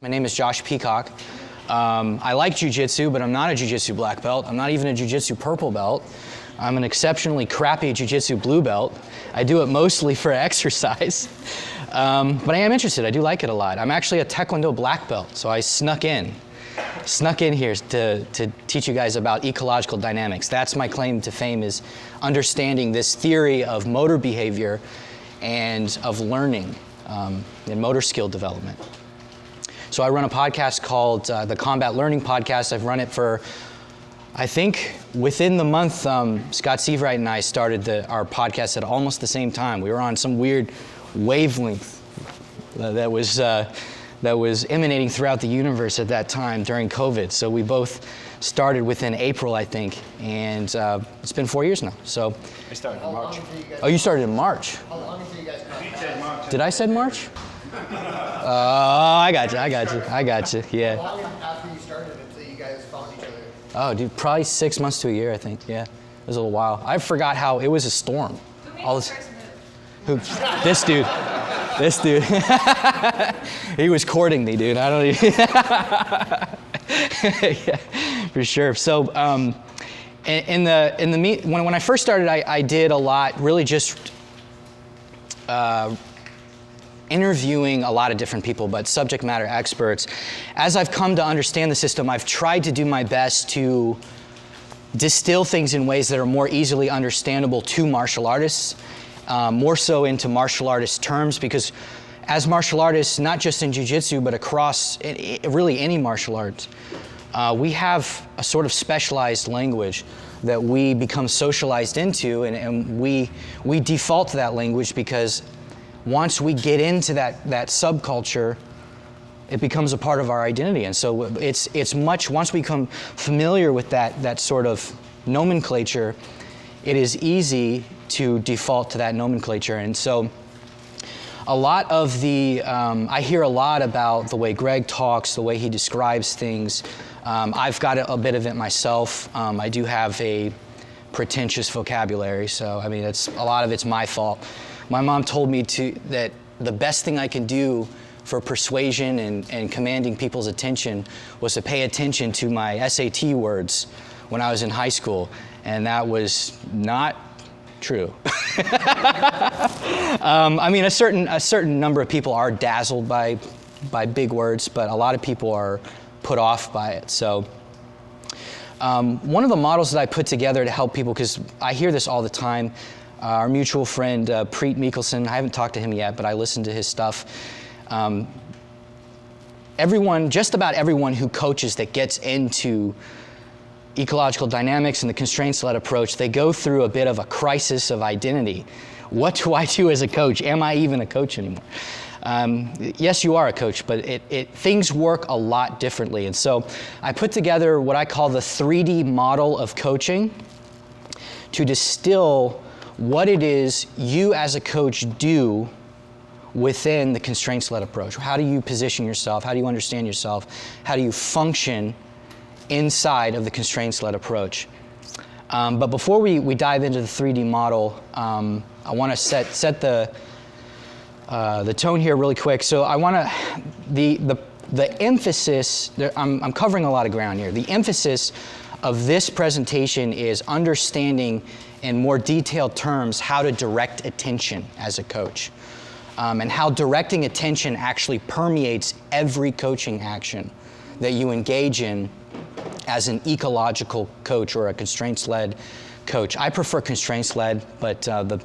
My name is Josh Peacock. I like jiu-jitsu, but I'm not a jiu-jitsu black belt. I'm not even a jiu-jitsu purple belt. I'm an exceptionally crappy jiu-jitsu blue belt. I do it mostly for exercise. But I am interested. I do like it a lot. I'm actually a Taekwondo black belt, so I snuck in here to teach you guys about ecological dynamics. That's my claim to fame, is understanding this theory of motor behavior and of learning and motor skill development. So I run a podcast called the Combat Learning Podcast. I've run it for, I think, within the month, Scott Seavright and I started our podcast at almost the same time. We were on some weird wavelength that was emanating throughout the universe at that time during COVID. So we both started within April, I think, and it's been 4 years now. So I started in March. Oh, you started in March? How long until you guys got Did I say March? I got you, yeah. How long after you started until you guys found each other? Oh, dude, probably 6 months to a year, I think, yeah. It was a little while. I forgot how, it was a storm. Who made the first move? This dude. He was courting me, dude. I don't even, yeah, for sure. So, when I first started, I did a lot, really just interviewing a lot of different people, but subject matter experts. As I've come to understand the system, I've tried to do my best to distill things in ways that are more easily understandable to martial artists, more so into martial artist terms, because as martial artists, not just in jiu-jitsu, but across really any martial arts, we have a sort of specialized language that we become socialized into, and we default to that language because once we get into that subculture, it becomes a part of our identity. And so it's much, once we become familiar with that sort of nomenclature, it is easy to default to that nomenclature. And so a lot of I hear a lot about the way Greg talks, the way he describes things. I've got a bit of it myself. I do have a pretentious vocabulary, so I mean, a lot of it's my fault. My mom told me that the best thing I can do for persuasion and commanding people's attention was to pay attention to my SAT words when I was in high school, and that was not true. I mean, a certain number of people are dazzled by big words, but a lot of people are put off by it. So one of the models that I put together to help people, because I hear this all the time, our mutual friend, Preet Mikkelsen, I haven't talked to him yet, but I listened to his stuff. Just about everyone who coaches that gets into ecological dynamics and the constraints-led approach, they go through a bit of a crisis of identity. What do I do as a coach? Am I even a coach anymore? Yes, you are a coach, but things work a lot differently. And so I put together what I call the 3D model of coaching to distill what it is you as a coach do within the constraints-led approach. How do you position yourself? How do you understand yourself? How do you function inside of the constraints-led approach? But before we dive into the 3D model, I want to set the tone here really quick. So I want to, the emphasis, I'm covering a lot of ground here. The emphasis of this presentation is understanding in more detailed terms how to direct attention as a coach, and how directing attention actually permeates every coaching action that you engage in as an ecological coach or a constraints-led coach. I prefer constraints-led, but the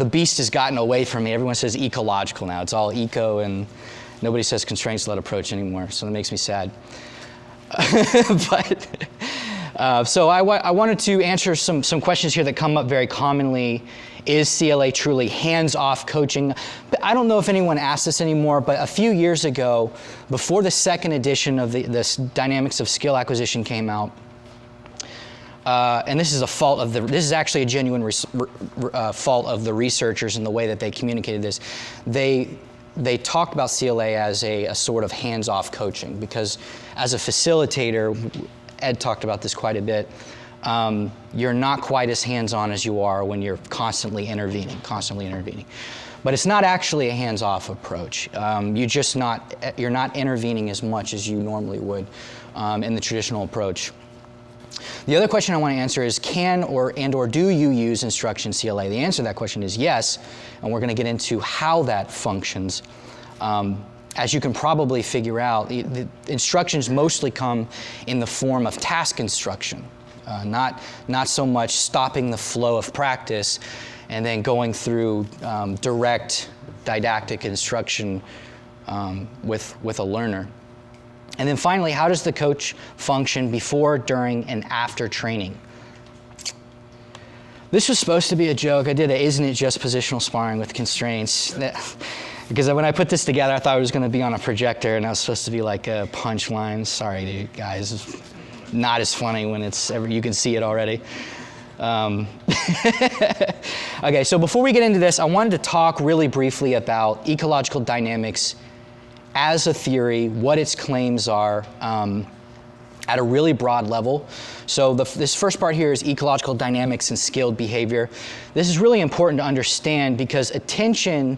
beast has gotten away from me. Everyone says ecological now. It's all eco, and nobody says constraints-led approach anymore, so that makes me sad. So I wanted to answer some questions here that come up very commonly. Is CLA truly hands-off coaching? I don't know if anyone asks this anymore, but a few years ago, before the second edition of this Dynamics of Skill Acquisition came out, and this is actually a genuine fault of the researchers in the way that they communicated this. They talked about CLA as a sort of hands-off coaching, because as a facilitator, Ed talked about this quite a bit, you're not quite as hands-on as you are when you're constantly intervening. but it's not actually a hands-off approach. You're not intervening as much as you normally would in the traditional approach. The other question I want to answer is, can or do you use instruction CLA? The answer to that question is yes, and we're going to get into how that functions. As you can probably figure out, the instructions mostly come in the form of task instruction, not so much stopping the flow of practice and then going through direct didactic instruction with a learner. And then finally, how does the coach function before, during, and after training? This was supposed to be a joke. I did a "Isn't it just positional sparring with constraints?" Because when I put this together, I thought it was going to be on a projector, and I was supposed to be like a punchline. Sorry, dude, guys. It's not as funny when you can see it already. Okay, so before we get into this, I wanted to talk really briefly about ecological dynamics as a theory, what its claims are at a really broad level. So this first part here is ecological dynamics and skilled behavior. This is really important to understand because attention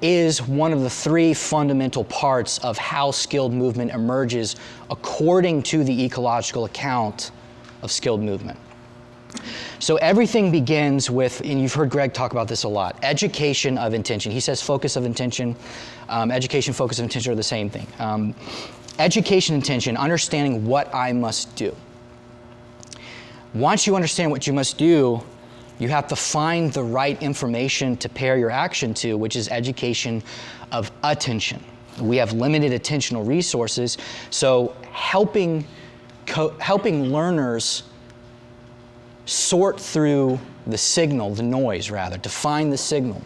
is one of the three fundamental parts of how skilled movement emerges according to the ecological account of skilled movement. So everything begins with, and you've heard Greg talk about this a lot, education of intention. He says focus of intention, education, focus of intention are the same thing. Education intention, understanding what I must do. Once you understand what you must do, you have to find the right information to pair your action to, which is education of attention. We have limited attentional resources, so helping learners sort through the signal, the noise rather, to find the signal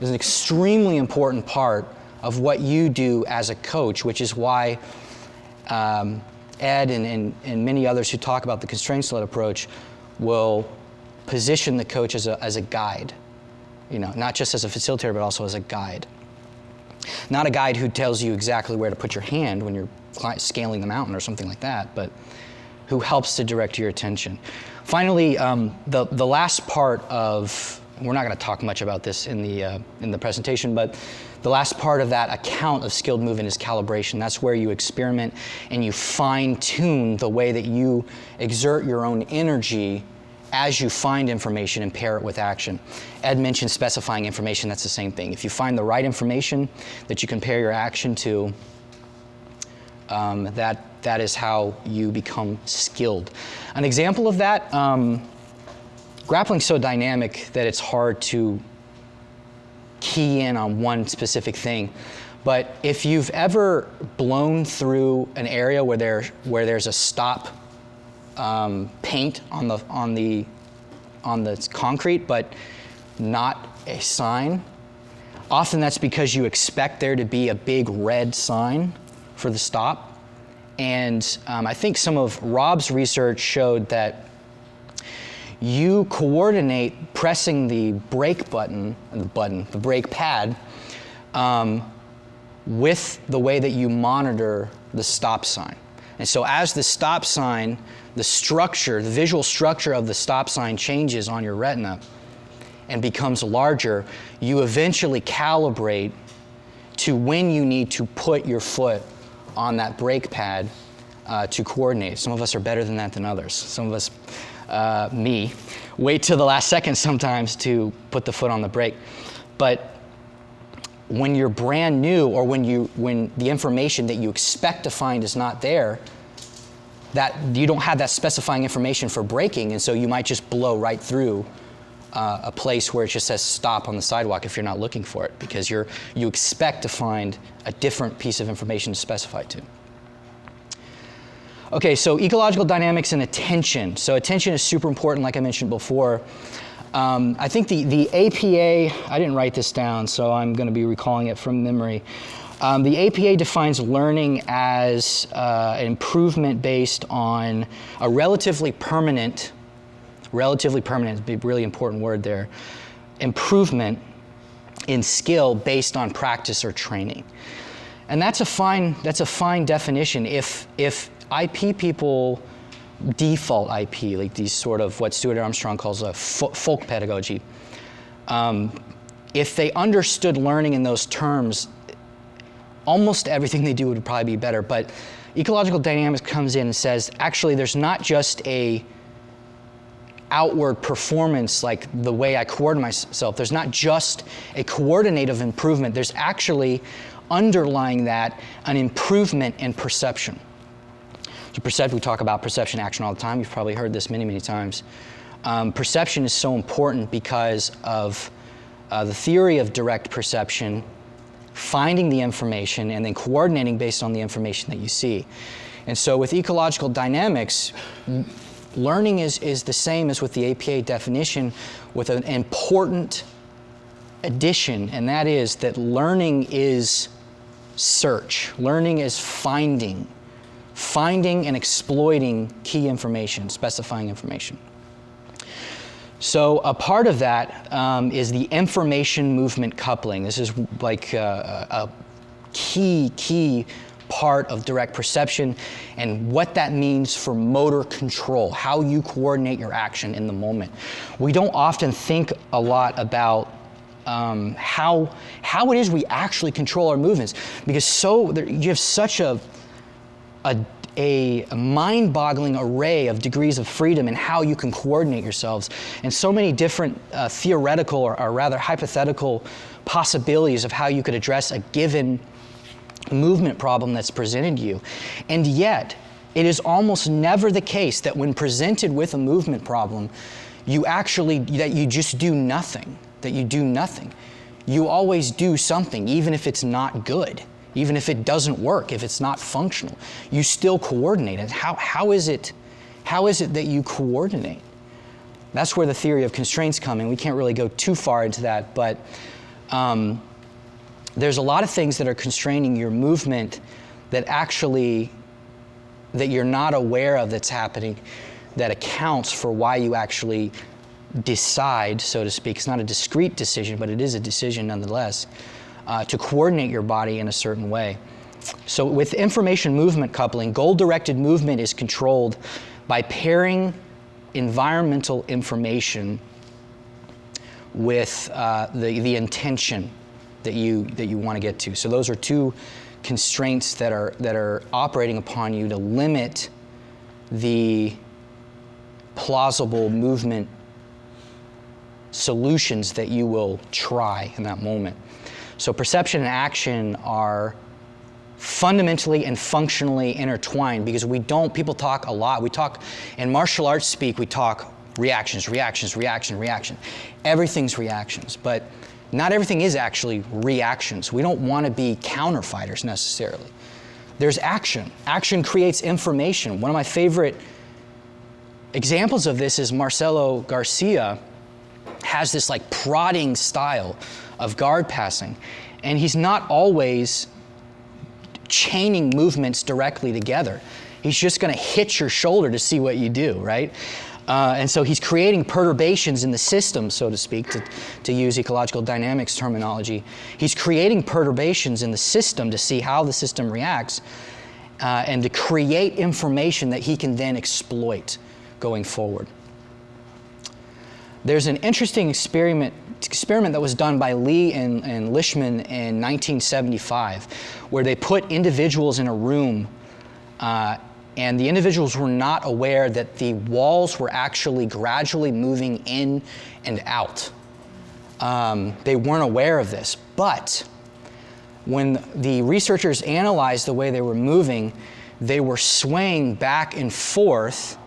is an extremely important part of what you do as a coach, which is why Ed and many others who talk about the constraints-led approach will position the coach as a guide, not just as a facilitator, but also as a guide. Not a guide who tells you exactly where to put your hand when you're scaling the mountain or something like that, but who helps to direct your attention. Finally, the last part of, we're not going to talk much about this in the presentation, but the last part of that account of skilled movement is calibration. That's where you experiment and you fine-tune the way that you exert your own energy as you find information and pair it with action. Ed mentioned specifying information. That's the same thing. If you find the right information that you can pair your action to, that is how you become skilled. An example of that, grappling's so dynamic that it's hard to key in on one specific thing. But if you've ever blown through an area where there's a stop paint on the concrete, but not a sign, often that's because you expect there to be a big red sign for the stop. And I think some of Rob's research showed that you coordinate pressing the brake the brake pad, with the way that you monitor the stop sign. And so as the stop sign, the visual structure of the stop sign changes on your retina and becomes larger, you eventually calibrate to when you need to put your foot on that brake pad to coordinate. Some of us are better than that than others. Some of us, me, wait till the last second sometimes to put the foot on the brake. But when you're brand new, or when the information that you expect to find is not there, that you don't have that specifying information for braking, and so you might just blow right through a place where it just says stop on the sidewalk if you're not looking for it, because you expect to find a different piece of information to specify to. Okay, so ecological dynamics and attention. So attention is super important, like I mentioned before. I think the APA, I didn't write this down, so I'm going to be recalling it from memory. The APA defines learning as an improvement based on a relatively permanent, be a really important word there, improvement in skill based on practice or training. And that's a fine definition. If IP people default IP, like these sort of what Stuart Armstrong calls a folk pedagogy, if they understood learning in those terms, almost everything they do would probably be better. But ecological dynamics comes in and says, actually, there's not just a outward performance like the way I coordinate myself. There's not just a coordinative improvement. There's actually underlying that an improvement in perception. So we talk about perception action all the time. You've probably heard this many, many times. Perception is so important because of the theory of direct perception, finding the information and then coordinating based on the information that you see. And so with ecological dynamics, learning is the same as with the APA definition, with an important addition, and that is that learning is search. Learning is finding and exploiting key information, specifying information. So a part of that is the information movement coupling. This is like a key part of direct perception and what that means for motor control, how you coordinate your action in the moment. We don't often think a lot about how it is we actually control our movements, because you have such a mind-boggling array of degrees of freedom in how you can coordinate yourselves, and so many different theoretical or rather hypothetical possibilities of how you could address a given movement problem that's presented to you. And yet, it is almost never the case that when presented with a movement problem, that you just do nothing, that you do nothing. You always do something, even if it's not good. Even if it doesn't work, if it's not functional, you still coordinate it. How is it that you coordinate? That's where the theory of constraints come in. We can't really go too far into that, but there's a lot of things that are constraining your movement that you're not aware of that's happening, that accounts for why you actually decide, so to speak. It's not a discrete decision, but it is a decision nonetheless. To coordinate your body in a certain way. So with information movement coupling, goal-directed movement is controlled by pairing environmental information with the intention that you want to get to. So those are two constraints that are operating upon you to limit the plausible movement solutions that you will try in that moment. So perception and action are fundamentally and functionally intertwined, because people talk a lot. In martial arts speak, we talk reaction. Everything's reactions, but not everything is actually reactions. We don't want to be counter fighters necessarily. There's action. Action creates information. One of my favorite examples of this is Marcelo Garcia has this like prodding style of guard passing, and he's not always chaining movements directly together. He's just going to hit your shoulder to see what you do, right? And so he's creating perturbations in the system, so to speak, to use ecological dynamics terminology. He's creating perturbations in the system to see how the system reacts, and to create information that he can then exploit going forward. There's an interesting experiment that was done by Lee and Lishman in 1975, where they put individuals in a room, and the individuals were not aware that the walls were actually gradually moving in and out. They weren't aware of this, but when the researchers analyzed the way they were moving, they were swaying back and forth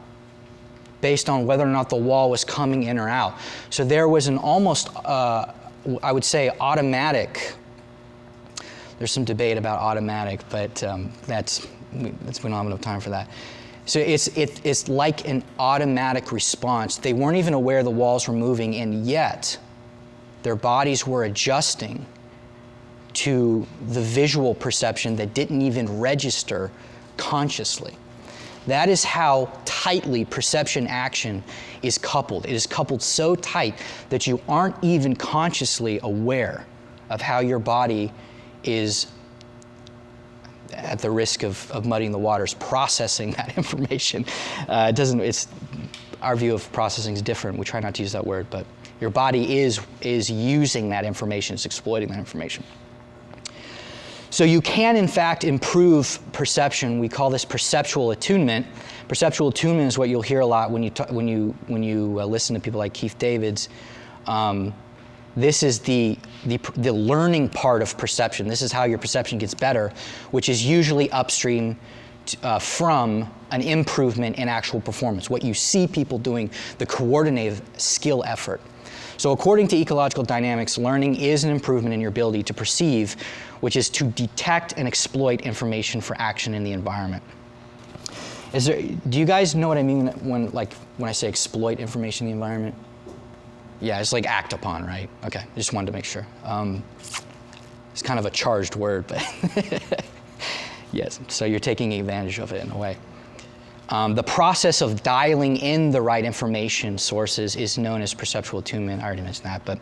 based on whether or not the wall was coming in or out. So there was an almost, I would say, automatic. There's some debate about automatic, but we don't have enough time for that. So it's like an automatic response. They weren't even aware the walls were moving, and yet their bodies were adjusting to the visual perception that didn't even register consciously. That is how tightly perception action is coupled. It is coupled so tight that you aren't even consciously aware of how your body is, at the risk of muddying the waters, processing that information. Our view of processing is different. We try not to use that word, but Your body is using that information, it's exploiting that information. So you can, in fact, improve perception. We call this perceptual attunement. Perceptual attunement is what you'll hear a lot when you listen to people like Keith Davids. This is the learning part of perception. This is how your perception gets better, which is usually upstream from an improvement in actual performance. What you see people doing, the coordinated skill effort. So according to ecological dynamics, learning is an improvement in your ability to perceive, which is to detect and exploit information for action in the environment. Do you guys know what I mean when I say exploit information in the environment? Yeah, it's like act upon, right? Okay, I just wanted to make sure. It's kind of a charged word, but yes, so you're taking advantage of it in a way. The process of dialing in the right information sources is known as perceptual attunement. I already mentioned that, but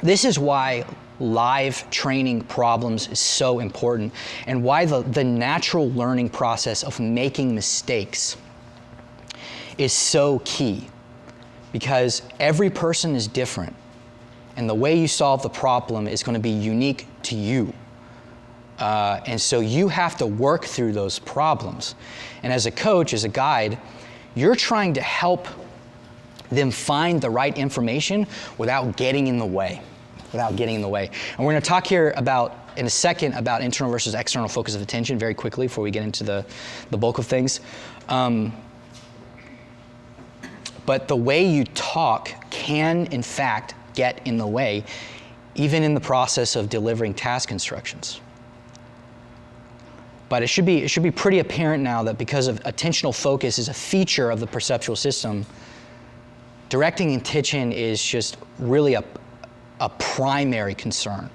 this is why live training problems is so important, and why the natural learning process of making mistakes is so key, because every person is different, and the way you solve the problem is going to be unique to you. And so you have to work through those problems. And as a coach, as a guide, you're trying to help them find the right information without getting in the way. And we're going to talk here in a second about internal versus external focus of attention very quickly before we get into the bulk of things. But the way you talk can, in fact, get in the way, even in the process of delivering task instructions. But it should be pretty apparent now that because of attentional focus is a feature of the perceptual system, directing attention is just really a primary concern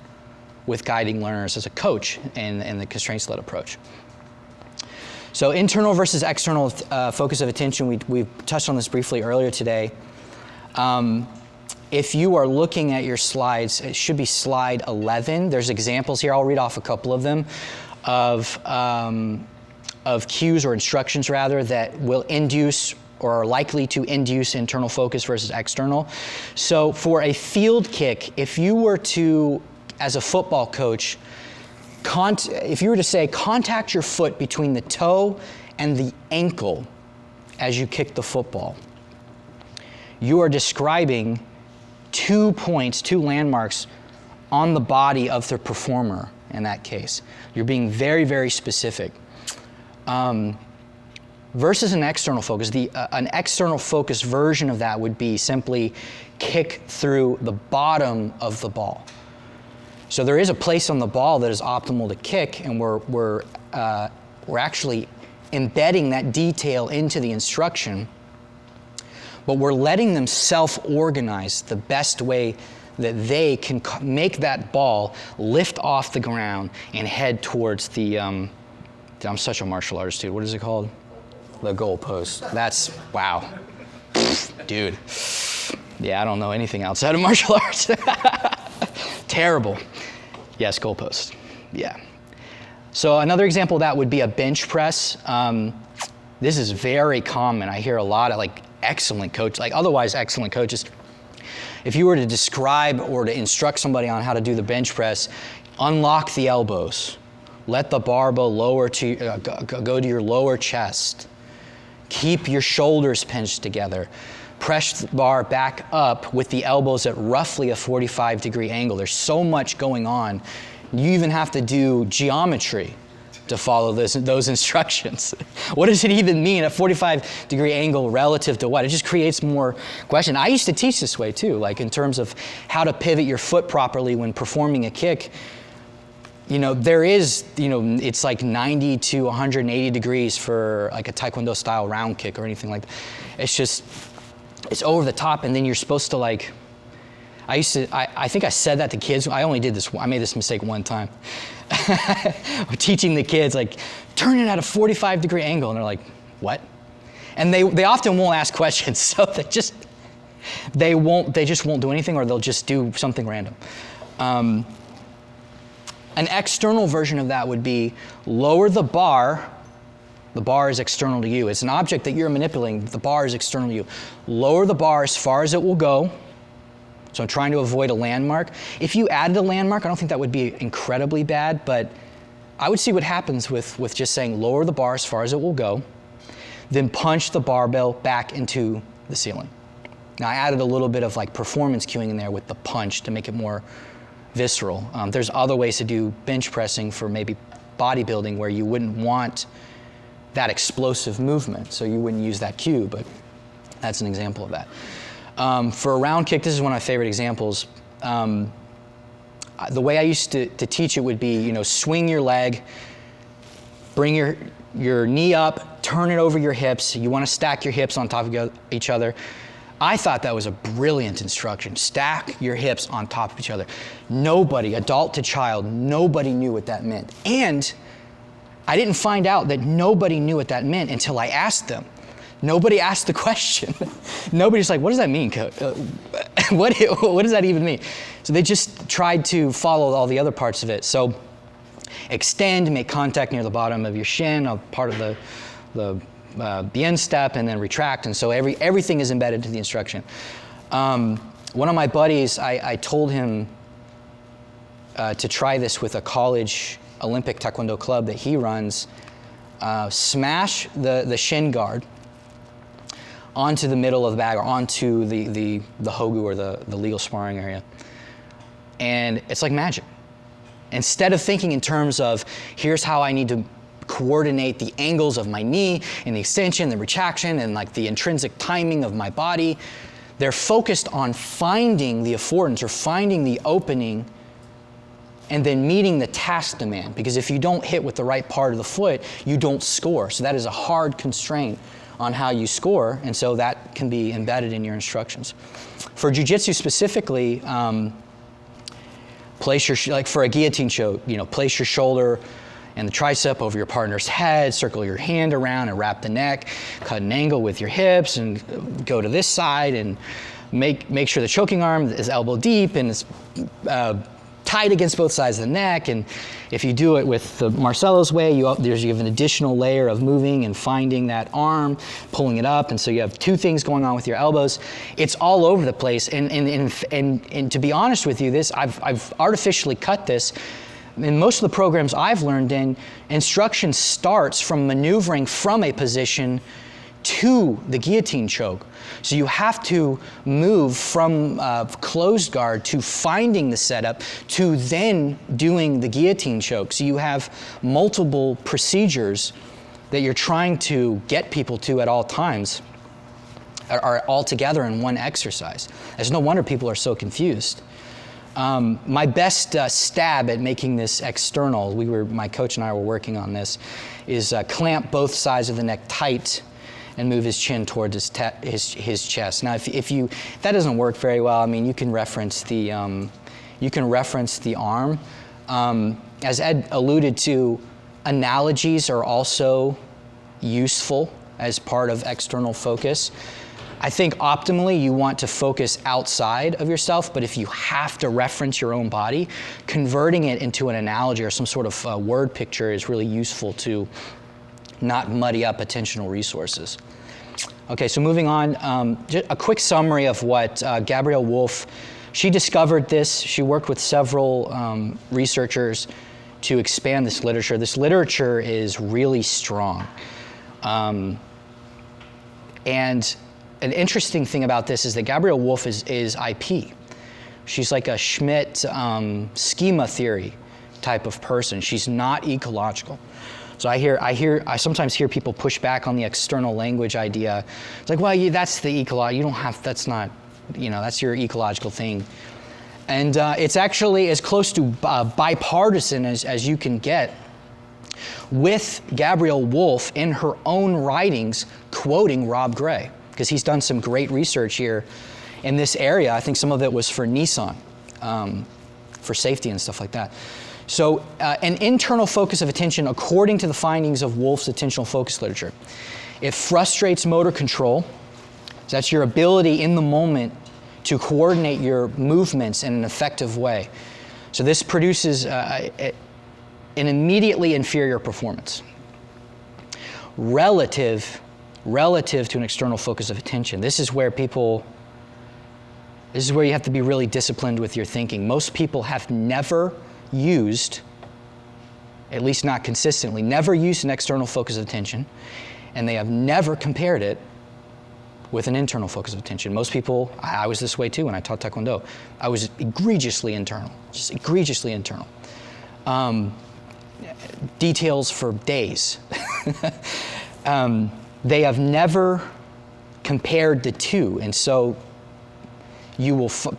with guiding learners as a coach in the constraints-led approach. So internal versus external focus of attention, we touched on this briefly earlier today. If you are looking at your slides, it should be slide 11. There's examples here. I'll read off a couple of them of cues or instructions rather that will induce or are likely to induce internal focus versus external. So for a field kick, if you were to, as a football coach, if you were to say contact your foot between the toe and the ankle as you kick the football, you are describing 2 points, 2 landmarks on the body of the performer in that case. You're being very, very specific. Versus an external focus, an external focus version of that would be simply kick through the bottom of the ball. So there is a place on the ball that is optimal to kick, and we're actually embedding that detail into the instruction, but we're letting them self-organize the best way that they can make that ball lift off the ground and head towards the, I'm such a martial artist, dude. What is it called? The goal post. That's, wow. Dude. Yeah, I don't know anything outside of martial arts. Terrible. Yes, goal post. Yeah. So another example of that would be a bench press. This is very common. I hear a lot of excellent coaches, otherwise excellent coaches. If you were to describe or to instruct somebody on how to do the bench press, unlock the elbows. Let the barbell lower to go to your lower chest. Keep your shoulders pinched together. Press the bar back up with the elbows at roughly a 45-degree angle. There's so much going on. You even have to do geometry to follow those instructions. What does it even mean, a 45-degree angle relative to what? It just creates more question. I used to teach this way too, in terms of how to pivot your foot properly when performing a kick. There is, it's 90 to 180 degrees for a Taekwondo style round kick or anything like that. It's over the top, and then you're supposed to I think I said that to kids. I only did this, I made this mistake one time. Teaching the kids, turn it at a 45-degree angle, and they're like, what? And they often won't ask questions, so they just won't do anything, or they'll just do something random. An external version of that would be lower the bar The bar is external to you. It's an object that you're manipulating. The bar is external to you. Lower the bar as far as it will go. So I'm trying to avoid a landmark. If you added a landmark, I don't think that would be incredibly bad, but I would see what happens with just saying lower the bar as far as it will go, then punch the barbell back into the ceiling. Now I added a little bit of like performance cueing in there with the punch to make it more visceral. There's other ways to do bench pressing for maybe bodybuilding where you wouldn't want that explosive movement, so you wouldn't use that cue, but that's an example of that. For a round kick, this is one of my favorite examples. The way I used to teach it would be, swing your leg, bring your knee up, turn it over your hips. You want to stack your hips on top of each other. I thought that was a brilliant instruction. Stack your hips on top of each other. Nobody, adult to child, nobody knew what that meant. And I didn't find out that nobody knew what that meant until I asked them. Nobody asked the question. Nobody's like, what does that mean, Coach? What does that even mean? So they just tried to follow all the other parts of it. So extend, make contact near the bottom of your shin, a part of the instep, and then retract. And so everything is embedded into the instruction. One of my buddies, I told him to try this with a college Olympic Taekwondo club that he runs. Smash the shin guard onto the middle of the bag or onto the hogu or the legal sparring area. And it's like magic. Instead of thinking in terms of here's how I need to coordinate the angles of my knee and the extension, the retraction, and like the intrinsic timing of my body, they're focused on finding the affordance or finding the opening and then meeting the task demand. Because if you don't hit with the right part of the foot, you don't score. So that is a hard constraint on how you score, and so that can be embedded in your instructions. For jiu-jitsu specifically, place your, like for a guillotine choke, place your shoulder and the tricep over your partner's head, circle your hand around and wrap the neck, cut an angle with your hips and go to this side and make sure the choking arm is elbow deep and it's tight against both sides of the neck. And if you do it with the Marcelo's way, you have an additional layer of moving and finding that arm, pulling it up, and so you have two things going on with your elbows. It's all over the place, and to be honest with you, I've artificially cut this. In most of the programs I've learned in, instruction starts from maneuvering from a position to the guillotine choke. So you have to move from closed guard to finding the setup to then doing the guillotine choke. So you have multiple procedures that you're trying to get people to at all times are all together in one exercise. It's no wonder people are so confused. My best stab at making this external, my coach and I were working on this, is clamp both sides of the neck tight and move his chin towards his chest. Now, if that doesn't work very well, I mean, you can reference the arm. As Ed alluded to, analogies are also useful as part of external focus. I think optimally you want to focus outside of yourself, but if you have to reference your own body, converting it into an analogy or some sort of word picture is really useful to not muddy up attentional resources. Okay, so moving on, just a quick summary of what Gabrielle Wolf, she discovered this. She worked with several researchers to expand this literature. This literature is really strong. And an interesting thing about this is that Gabrielle Wolf is IP. She's like a Schmidt schema theory type of person. She's not ecological. So I sometimes hear people push back on the external language idea. It's like, well, that's the ecological. You don't have. That's not. That's your ecological thing. And it's actually as close to bipartisan as you can get, with Gabrielle Wolf in her own writings quoting Rob Gray, because he's done some great research here in this area. I think some of it was for Nissan, for safety and stuff like that. So an internal focus of attention, according to the findings of Wolf's attentional focus literature, it frustrates motor control. So that's your ability in the moment to coordinate your movements in an effective way. So this produces an immediately inferior performance. relative to an external focus of attention. This is where you have to be really disciplined with your thinking. Most people have never used, at least not consistently, never used an external focus of attention, and they have never compared it with an internal focus of attention. Most people, I was this way too when I taught Taekwondo. I was egregiously internal, just egregiously internal. Details for days. They have never compared the two, and so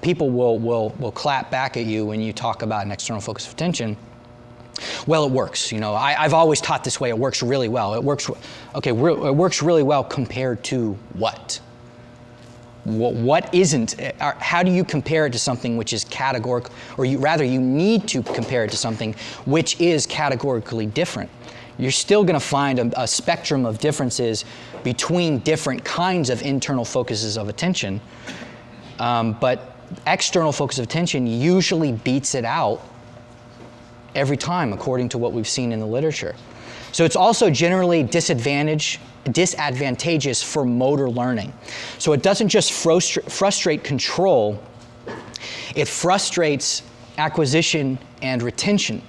people will clap back at you when you talk about an external focus of attention. Well, it works. I've always taught this way. It works really well. It works really well compared to what? What isn't? How do you compare it to something which is categorical, or you need to compare it to something which is categorically different? You're still going to find a spectrum of differences between different kinds of internal focuses of attention, but external focus of attention usually beats it out every time, according to what we've seen in the literature. So it's also generally disadvantageous for motor learning. So it doesn't just frustrate control, it frustrates acquisition and retention.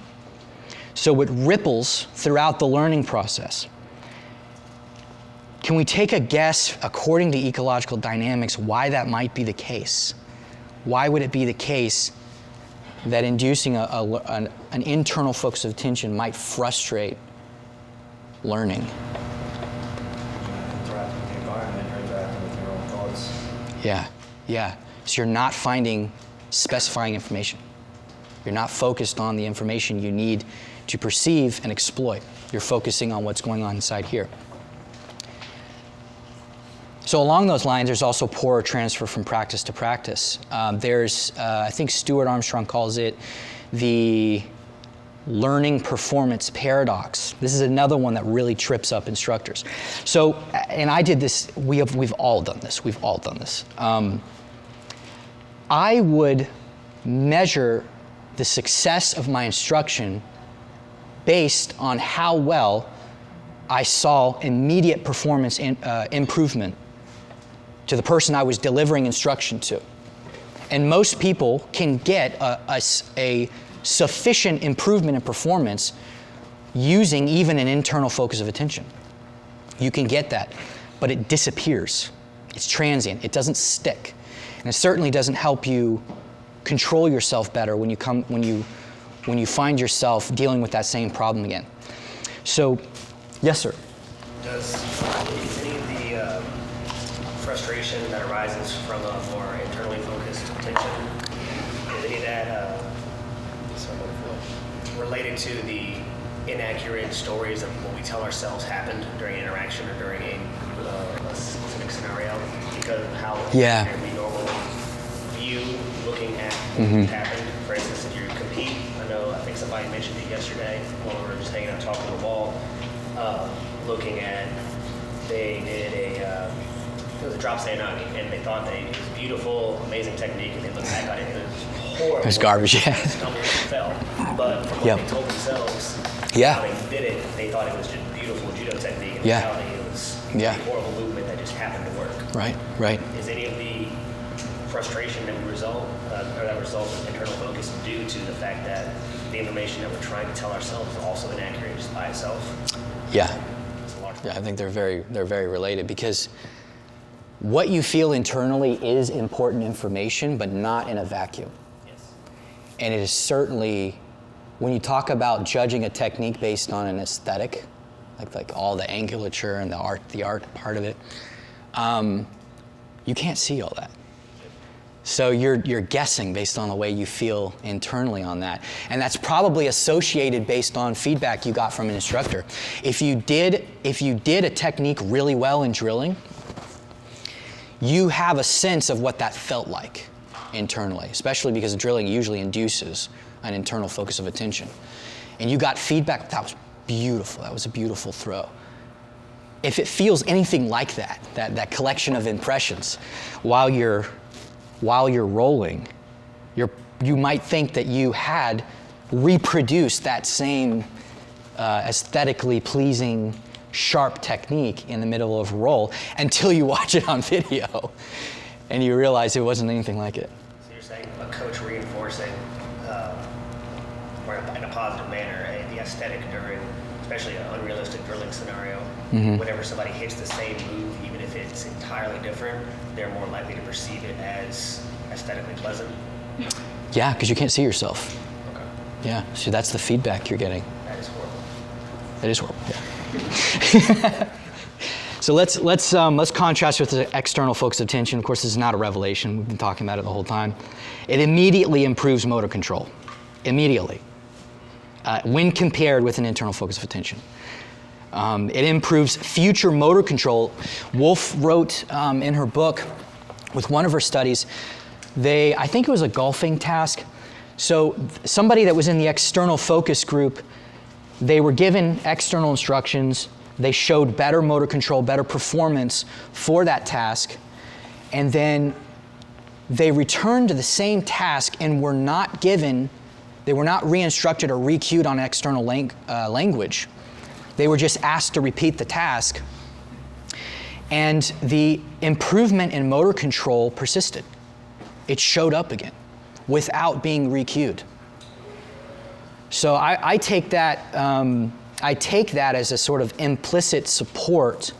So it ripples throughout the learning process. Can we take a guess, according to ecological dynamics, why that might be the case? Why would it be the case that inducing an internal focus of attention might frustrate learning? Interacting with the environment, or interacting with your own thoughts. Yeah. So you're not finding specifying information. You're not focused on the information you need to perceive and exploit. You're focusing on what's going on inside here. So along those lines, there's also poorer transfer from practice to practice. I think Stuart Armstrong calls it the learning performance paradox. This is another one that really trips up instructors. So, and I did this, we've all done this. I would measure the success of my instruction based on how well I saw immediate performance improvement to the person I was delivering instruction to. And most people can get a sufficient improvement in performance using even an internal focus of attention. You can get that, but it disappears. It's transient. It doesn't stick. And it certainly doesn't help you control yourself better when you find yourself dealing with that same problem again. So, yes, sir. Does any of the frustration that arises from a more internally focused attention, is any of that related to the inaccurate stories of what we tell ourselves happened during interaction or during a specific scenario, because of how we normally view looking at what happened? For instance, if you compete, I think somebody mentioned it yesterday when we were just hanging out talking to the wall, looking at, they did it was a drop Sayanagi, and they thought it was beautiful, amazing technique, and they looked back at it, and it was horrible. It was garbage, yeah. Stumbled and fell. But from what they told themselves, how they did it, they thought it was just beautiful judo technique, and in reality it was a horrible movement that just happened to work. Right. Is any of the frustration that results in internal focus due to the fact that the information that we're trying to tell ourselves is also inaccurate just by itself? Yeah, I think they're very related, because what you feel internally is important information, but not in a vacuum. Yes. And it is certainly, when you talk about judging a technique based on an aesthetic, like all the angulature and the art part of it, you can't see all that. So you're guessing based on the way you feel internally on that. And that's probably associated based on feedback you got from an instructor. If you did a technique really well in drilling, you have a sense of what that felt like internally, especially because drilling usually induces an internal focus of attention. And you got feedback, that was beautiful, that was a beautiful throw. If it feels anything like that collection of impressions while you're rolling, you might think that you had reproduced that same aesthetically pleasing sharp technique in the middle of a roll until you watch it on video and you realize it wasn't anything like it. So you're saying a coach reinforcing, or in a positive manner, the aesthetic during, especially an unrealistic drilling scenario, whenever somebody hits the same move, even if it's entirely different, they're more likely to perceive it as aesthetically pleasant? Yeah, because you can't see yourself. Okay. Yeah, so that's the feedback you're getting. That is horrible. That is horrible, yeah. So let's contrast with the external focus of attention. Of course, this is not a revelation. We've been talking about it the whole time. It immediately improves motor control. Immediately. When compared with an internal focus of attention. It improves future motor control. Wolf wrote in her book, with one of her studies, I think it was a golfing task. So somebody that was in the external focus group, they were given external instructions. They showed better motor control, better performance for that task. And then they returned to the same task and were not re-instructed or re-cued on external language. They were just asked to repeat the task. And the improvement in motor control persisted. It showed up again without being re-cued. So I take that as a sort of implicit support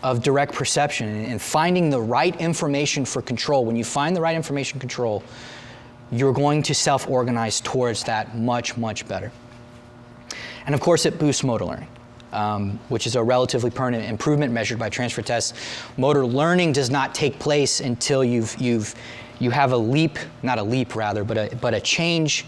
of direct perception and finding the right information for control. When you find the right information control, you're going to self-organize towards that much, much better. And of course, it boosts motor learning, which is a relatively permanent improvement measured by transfer tests. Motor learning does not take place until you have a leap, not a leap rather, but a change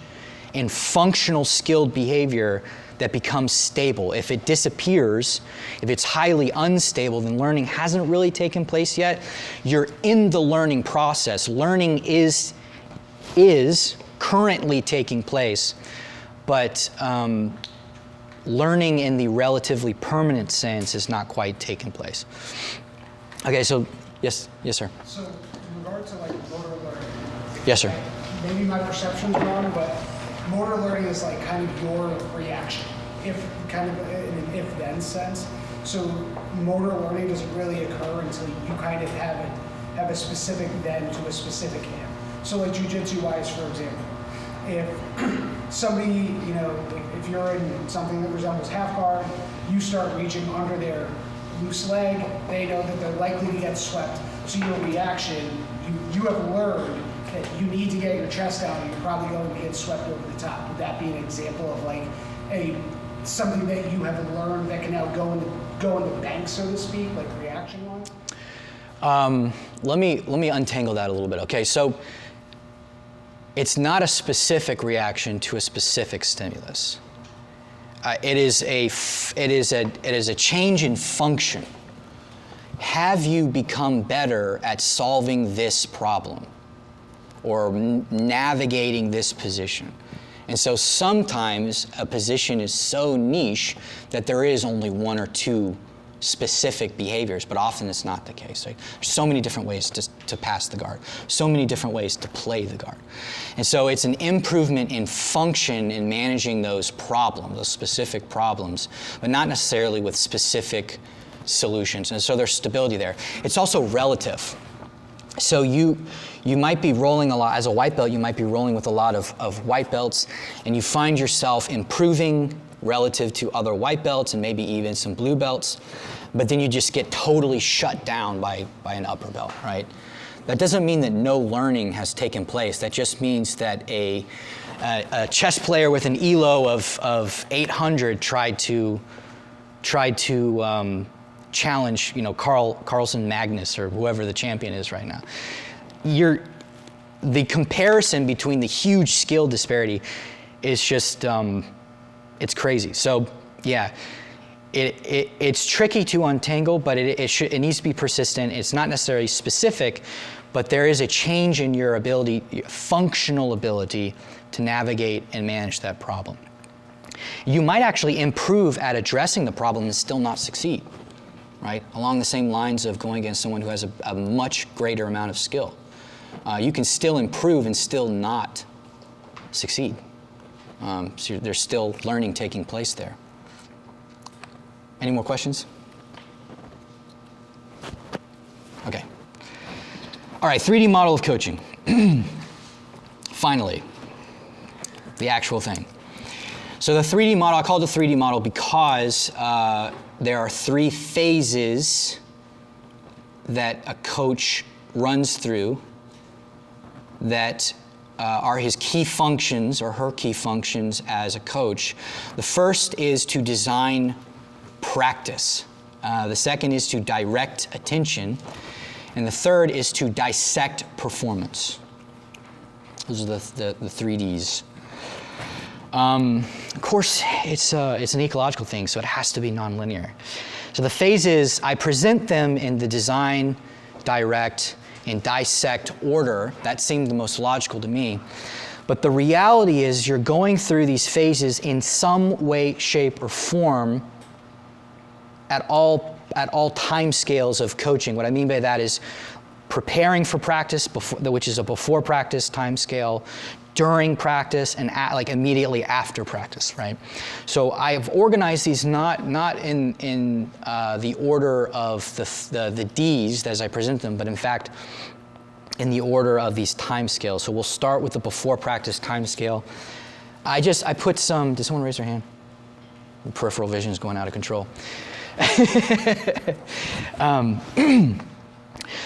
in functional skilled behavior that becomes stable. If it disappears, if it's highly unstable, then learning hasn't really taken place yet. You're in the learning process. Learning is currently taking place, but learning in the relatively permanent sense is not quite taking place. Okay, so yes, sir. So in regard to like motor learning. Yes, sir. Maybe my perception's wrong, but motor learning is like kind of your reaction, if kind of in an if-then sense. So motor learning doesn't really occur until you kind of have a specific then to a specific am. So like jiu-jitsu wise, for example, if somebody, if you're in something that resembles half guard, you start reaching under their loose leg, they know that they're likely to get swept. So your reaction, you have learned that you need to get your chest down and you're probably going to get swept over the top. Would that be an example of like something that you have learned that can now go in the bank, so to speak, like reaction-wise? Let me untangle that a little bit. Okay, so it's not a specific reaction to a specific stimulus. It is a change in function. Have you become better at solving this problem or navigating this position? And so sometimes a position is so niche that there is only one or two specific behaviors, but often it's not the case. Right? There's so many different ways to pass the guard, so many different ways to play the guard. And so it's an improvement in function in managing those problems, those specific problems, but not necessarily with specific solutions. And so there's stability there. It's also relative. So you might be rolling a lot, as a white belt, you might be rolling with a lot of white belts, and you find yourself improving relative to other white belts and maybe even some blue belts, but then you just get totally shut down by an upper belt, right? That doesn't mean that no learning has taken place. That just means that a chess player with an ELO of 800 tried to challenge, Carlsen Magnus or whoever the champion is right now. The comparison between the huge skill disparity is just it's crazy. So yeah, it's tricky to untangle, but it needs to be persistent. It's not necessarily specific, but there is a change in your ability, your functional ability to navigate and manage that problem. You might actually improve at addressing the problem and still not succeed, right? Along the same lines of going against someone who has a much greater amount of skill. You can still improve and still not succeed. So there's still learning taking place there. Any more questions? Okay. All right, 3D model of coaching. Finally, the actual thing. So the 3D model, I call it the 3D model because there are 3 phases that a coach runs through that are his key functions or her key functions as a coach. The first is to design practice. The second is to direct attention. And the third is to dissect performance. Those are the 3 Ds. Of course, it's an ecological thing, so it has to be nonlinear. So the phases, I present them in the design, direct, and dissect order. That seemed the most logical to me. But the reality is you're going through these phases in some way, shape, or form at all time scales of coaching. What I mean by that is preparing for practice, which is a before practice time scale, during practice, and like immediately after practice, right? So I have organized these not in the order of the Ds as I present them, but in fact in the order of these time scales. So we'll start with the before practice time scale. I put some, did someone raise their hand? The peripheral vision is going out of control.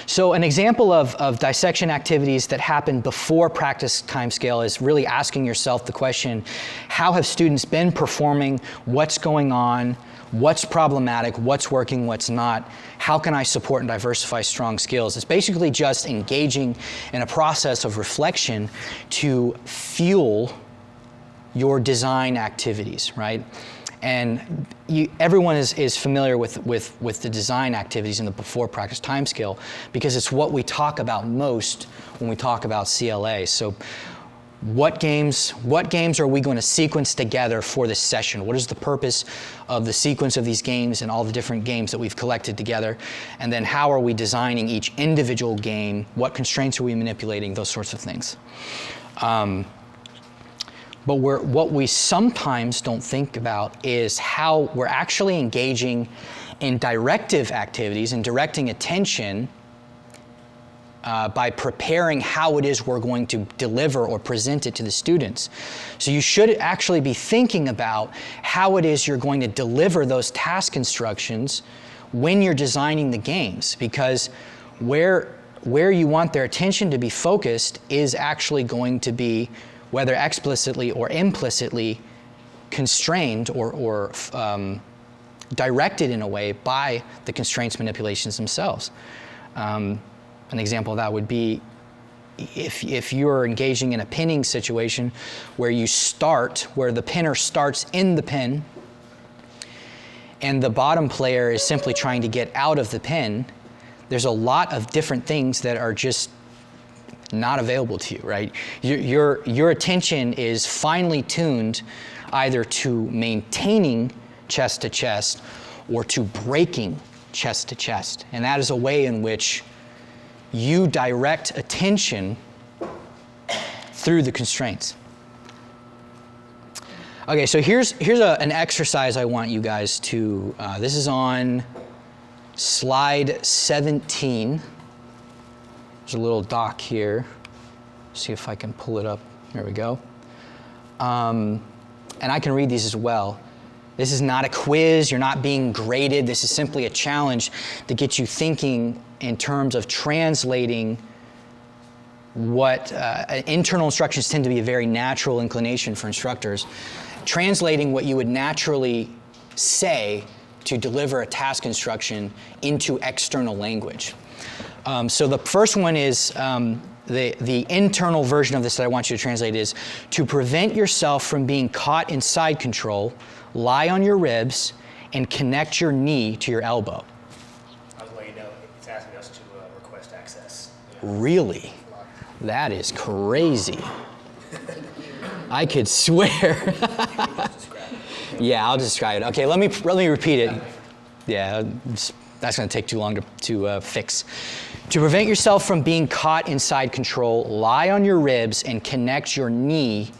So an example of dissection activities that happen before practice timescale is really asking yourself the question, how have students been performing? What's going on? What's problematic? What's working? What's not? How can I support and diversify strong skills? It's basically just engaging in a process of reflection to fuel your design activities, right? And everyone is familiar with the design activities in the before practice timescale because it's what we talk about most when we talk about CLA. So what games are we going to sequence together for this session? What is the purpose of the sequence of these games and all the different games that we've collected together? And then how are we designing each individual game? What constraints are we manipulating? Those sorts of things. But what we sometimes don't think about is how we're actually engaging in directive activities and directing attention by preparing how it is we're going to deliver or present it to the students. So you should actually be thinking about how it is you're going to deliver those task instructions when you're designing the games, because where you want their attention to be focused is actually going to be, whether explicitly or implicitly, constrained or directed in a way by the constraints manipulations themselves. An example of that would be if you're engaging in a pinning situation where the pinner starts in the pin and the bottom player is simply trying to get out of the pin, there's a lot of different things that are just not available to you, right? Your attention is finely tuned either to maintaining chest to chest or to breaking chest to chest. And that is a way in which you direct attention through the constraints. Okay, so here's an exercise I want you guys to, this is on slide 17. There's a little doc here. See if I can pull it up. There we go. And I can read these as well. This is not a quiz. You're not being graded. This is simply a challenge to get you thinking in terms of translating what internal instructions tend to be a very natural inclination for instructors. Translating what you would naturally say to deliver a task instruction into external language. So the first one is the internal version of this that I want you to translate is, to prevent yourself from being caught in side control, lie on your ribs and connect your knee to your elbow. I was letting you know, it's asking us to request access. Really? That is crazy. I could swear. Yeah, I'll describe it. Okay, let me repeat it. Yeah, that's going to take too long to fix. To prevent yourself from being caught in side control, lie on your ribs and connect your knee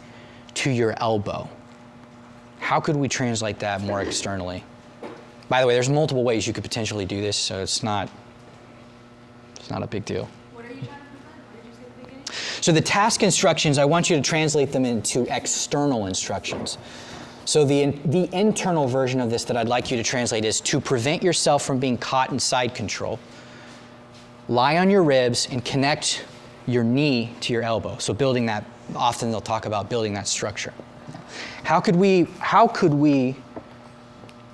to your elbow. How could we translate that more externally? By the way, there's multiple ways you could potentially do this, so it's not a big deal. What are you trying to prevent? What did you say at the beginning? So the task instructions, I want you to translate them into external instructions. So the internal version of this that I'd like you to translate is to prevent yourself from being caught in side control. Lie on your ribs and connect your knee to your elbow. So building that, often they'll talk about building that structure. How could we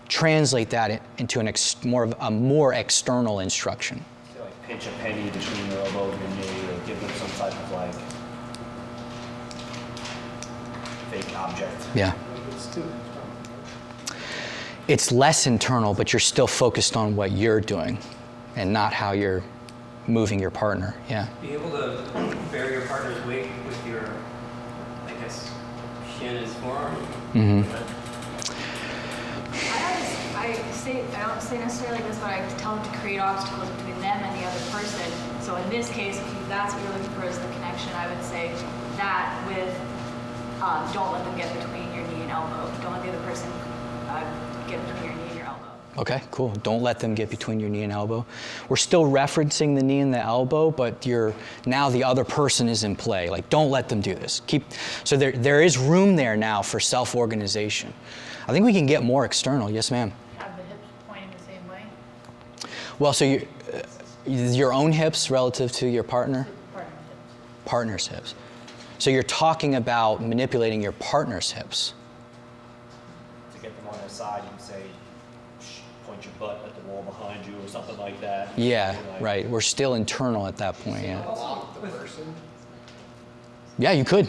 translate that into a more external instruction? So like pinch a penny between your elbow and your knee, or give them some type of like fake object. Yeah. It's less internal, but you're still focused on what you're doing and not how you're moving your partner. Yeah. Be able to bear your partner's weight with your, I guess, shin is forearm. Mm-hmm. I don't say necessarily this, but I tell them to create obstacles between them and the other person. So in this case, if that's what you're looking for is the connection, I would say that with don't let them get between your knee and elbow. Don't let the other person get between your knee and your elbow. Okay, cool. Don't let them get between your knee and elbow. We're still referencing the knee and the elbow, but now the other person is in play. Like, don't let them do this. So there is room there now for self-organization. I think we can get more external. Yes, ma'am. Have the hips pointing the same way? Well, so your own hips relative to your partner? Partner's hips. Partner's hips. So you're talking about manipulating your partner's hips. To get them on their side, you can say, point your butt at the wall behind you or something like that. Yeah, Like, right. We're still internal at that point, yeah. Block the person. Yeah, you could.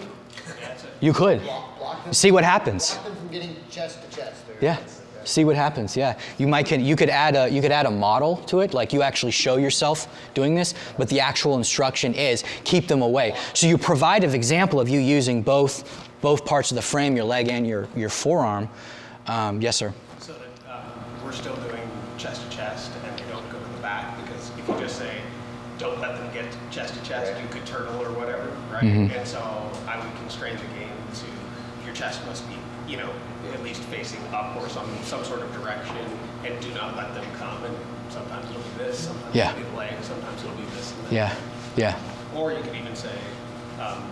You could. Block them, See what happens. block them from getting chest to chest. Or Yeah. See what happens. Yeah. You could add a model to it, like you actually show yourself doing this, but the actual instruction is keep them away. So you provide an example of you using both parts of the frame, your leg and your forearm. Yes, sir. So that we're still doing chest to chest, and we don't go to the back, because if you just say, don't let them get chest to chest, you could turtle or whatever, right? Mm-hmm. And so I would constrain the game to your chest must be, at least facing up or some sort of direction, and do not let them come. And sometimes it'll be this, sometimes Yeah. it'll be the leg, sometimes it'll be this and that. Yeah. Yeah. Or you could even say,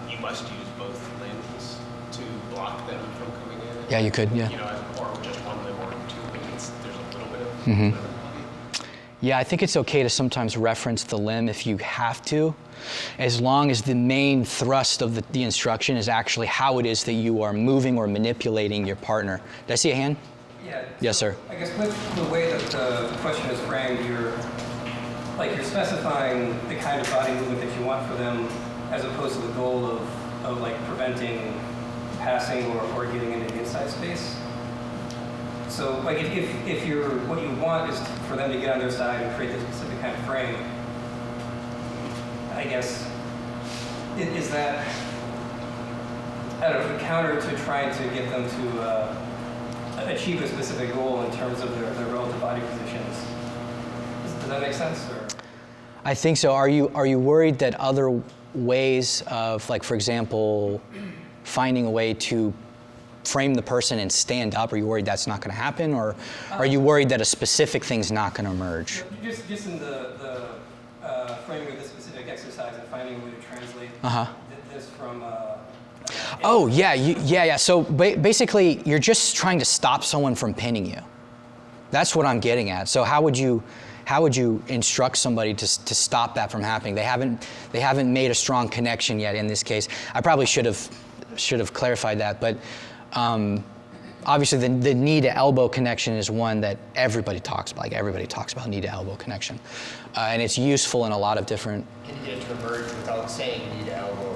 you must use both limbs to block them from coming in. Yeah, you could. Yeah. Or just one limb or two limbs. There's a little bit of. Mm-hmm. Yeah, I think it's okay to sometimes reference the limb if you have to, as long as the main thrust of the instruction is actually how it is that you are moving or manipulating your partner. Did I see a hand? Yeah. Yes, sir. I guess with the way that the question is framed, you're specifying the kind of body movement that you want for them, as opposed to the goal of like preventing passing or getting into the inside space. So like if what you want is for them to get on their side and create this specific kind of frame, I guess, is that a counter to trying to get them to achieve a specific goal in terms of their relative body positions? Does that make sense? Or? I think so. Are you worried that other ways of, like, for example, finding a way to frame the person and stand up, are you worried that's not going to happen, or are you worried that a specific thing's not going to emerge? Just in the framing of this specific exercise and finding a way to translate this from. Oh yeah, yeah. So basically, you're just trying to stop someone from pinning you. That's what I'm getting at. So how would you instruct somebody to stop that from happening? They haven't made a strong connection yet in this case. I probably should have clarified that, but obviously the knee to elbow connection is one that everybody talks about. Like, everybody talks about knee to elbow connection, and it's useful in a lot of different. Can you get it to emerge without saying knee to elbow?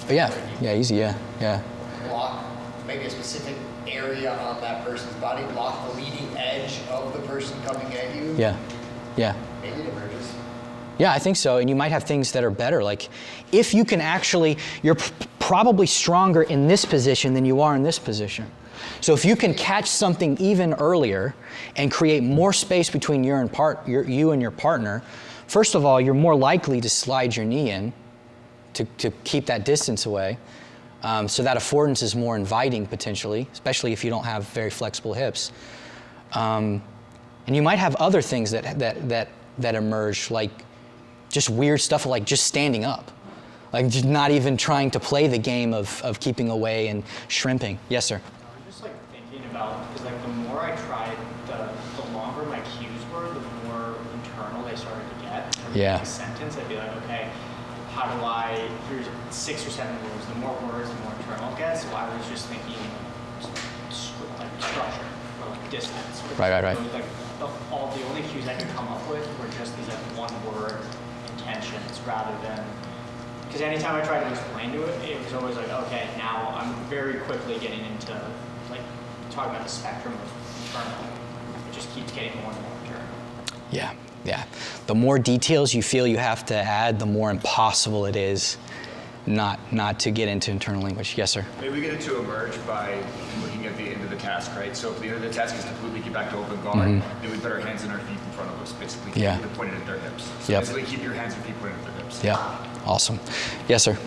Oh, yeah, easy, yeah. Block maybe a specific area on that person's body. Block the leading edge of the person coming at you. Yeah. Maybe it emerges. Yeah, I think so. And you might have things that are better. Like, if you can actually, you're probably stronger in this position than you are in this position. So if you can catch something even earlier and create more space between you and your partner, first of all, you're more likely to slide your knee in to keep that distance away. So that affordance is more inviting potentially, especially if you don't have very flexible hips. And you might have other things that emerge, like just weird stuff like just standing up. Like just not even trying to play the game of keeping away and shrimping. Yes, sir? I'm just like thinking about, because like the more I tried, the longer my cues were, the more internal they started to get. Every Yeah. next sentence, I'd be like, okay, how do I, here's 6 or 7 words. The more words, the more internal it gets. So I was just thinking like structure or like distance. Right. So like the only cues I could come up with were just these like one word intentions rather than, because anytime I tried to explain to it, it was always like, okay, now I'm very quickly getting into like talking about the spectrum of internal. It just keeps getting more and more internal. Yeah. The more details you feel you have to add, the more impossible it is not to get into internal language. Yes, sir? Maybe we get it to emerge by looking at the end of the task, right? So if the end of the task is to completely get back to open guard, then we put our hands and our feet in front of us, basically keep them pointed at their hips. So basically keep your hands and feet pointed at their hips. Yeah, awesome. Yes, sir?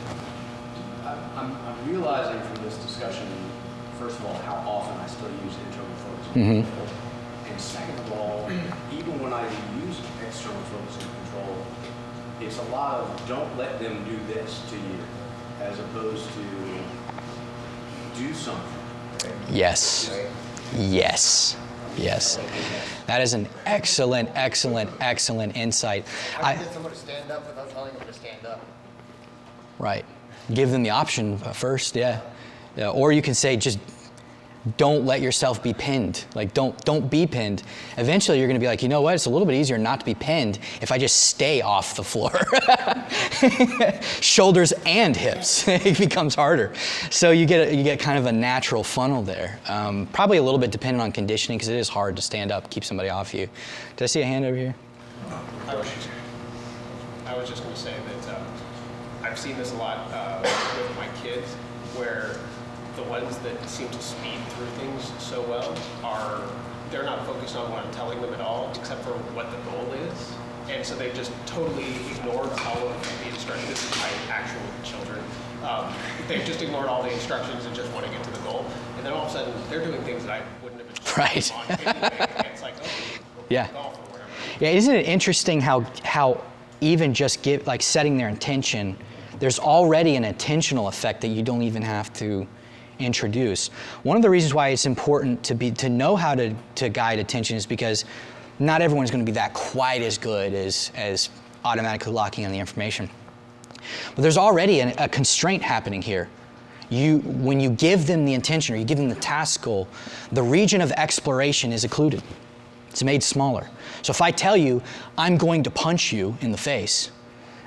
I'm realizing from this discussion, first of all, how often I still use internal focus. And second of all, even when I use external focus and control, it's a lot of don't let them do this to you, as opposed to do something. Yes. That is an excellent insight. How to get someone to stand up without telling them to stand up? Right. Give them the option first, yeah. Or you can say just don't let yourself be pinned. Like don't be pinned. Eventually you're gonna be like, you know what, it's a little bit easier not to be pinned if I just stay off the floor. Shoulders and hips, it becomes harder. So you get kind of a natural funnel there. Probably a little bit dependent on conditioning because it is hard to stand up, keep somebody off you. Did I see a hand over here? I was just going to say that I've seen this a lot with my kids, where the ones that seem to speed through things so well they're not focused on what I'm telling them at all, except for what the goal is. And so they just totally ignored all of the instructions. This is my actual children. They've just ignored all the instructions and just want to get to the goal. And then all of a sudden, they're doing things that I wouldn't have been Right. on anyway. And it's like, Yeah. golf or whatever. Yeah, isn't it interesting how even just setting their intention, there's already an intentional effect that you don't even have to introduce. One of the reasons why it's important to know how to guide attention is because not everyone's going to be that quite as good as automatically locking on the information. But there's already a constraint happening here. When you give them the intention or you give them the task goal, the region of exploration is occluded. It's made smaller. So if I tell you, I'm going to punch you in the face,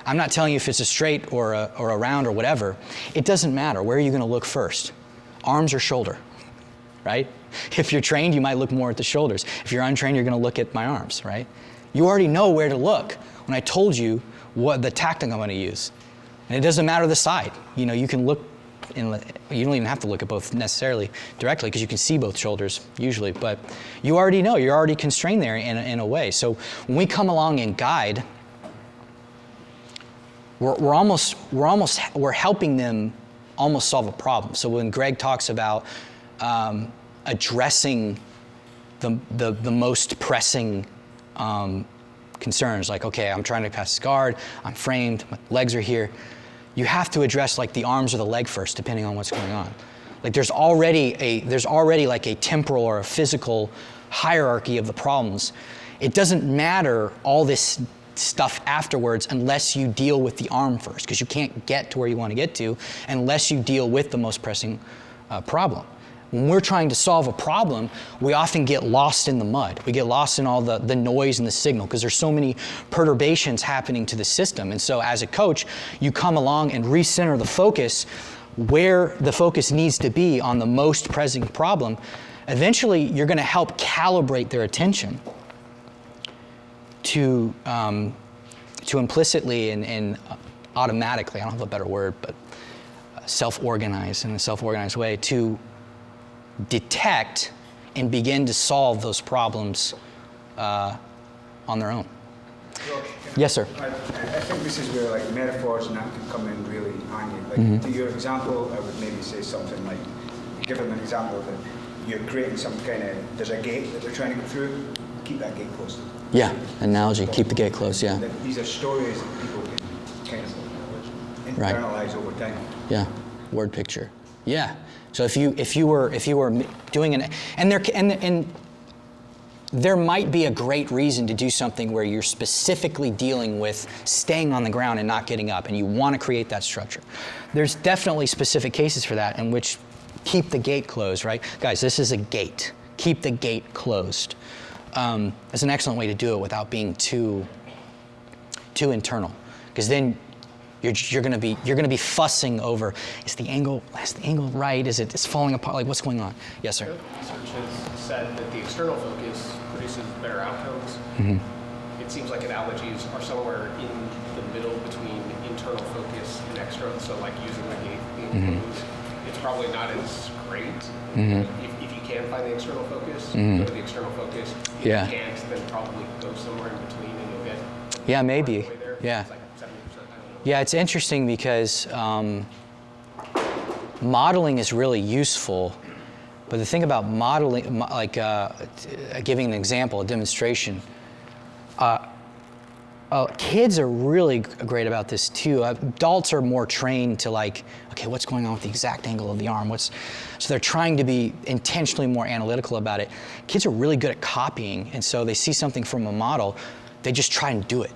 I'm not telling you if it's a straight or a round or whatever. It doesn't matter. Where are you going to look first? Arms or shoulder, right? If you're trained, you might look more at the shoulders. If you're untrained, you're going to look at my arms, right? You already know where to look when I told you what the tactic I'm going to use. And it doesn't matter the side. You can look, you don't even have to look at both necessarily directly because you can see both shoulders usually, but you already know, you're already constrained there in a way. So when we come along and guide, we're helping them almost solve a problem. So when Greg talks about addressing the most pressing concerns, like, okay, I'm trying to pass this guard, I'm framed, my legs are here. You have to address like the arms or the leg first, depending on what's going on. Like there's already like a temporal or a physical hierarchy of the problems. It doesn't matter all this stuff afterwards unless you deal with the arm first, because you can't get to where you want to get to unless you deal with the most pressing problem. When we're trying to solve a problem, we often get lost in the mud. We get lost in all the noise and the signal because there's so many perturbations happening to the system. And so as a coach, you come along and recenter the focus where the focus needs to be on the most pressing problem. Eventually, you're going to help calibrate their attention to implicitly and automatically, I don't have a better word, but self-organize in a self-organized way to detect and begin to solve those problems on their own. Josh, Yes, sir. I think this is where like metaphors and that can come in really handy. Like to your example, I would maybe say something like, give them an example that you're creating some kind of, there's a gate that they're trying to go through, keep that gate closed. Yeah, analogy, keep the gate closed, yeah. These are stories that people can kind of Right. internalize over time. Yeah, word picture. Yeah. So if you were doing and there might be a great reason to do something where you're specifically dealing with staying on the ground and not getting up, and you want to create that structure. There's definitely specific cases for that in which keep the gate closed, right? Guys, this is a gate. Keep the gate closed. It's an excellent way to do it without being too internal, because then you're going to be fussing over, is the angle right? It's falling apart? Like, what's going on? Yes, sir. Research has said that the external focus produces better outcomes. It seems like analogies are somewhere in the middle between internal focus and external. So, like using the gate being closed, it's probably not as great. If you can find the external focus, go to the external focus. If you can't, then probably go somewhere in between, and you'll get. Yeah, maybe. There. Yeah. It's like 70%. I don't know. Yeah, it's interesting because modeling is really useful, but the thing about modeling, like giving an example, a demonstration, kids are really great about this too. Adults are more trained to like, okay, what's going on with the exact angle of the arm? So they're trying to be intentionally more analytical about it. Kids are really good at copying, and so they see something from a model, they just try and do it.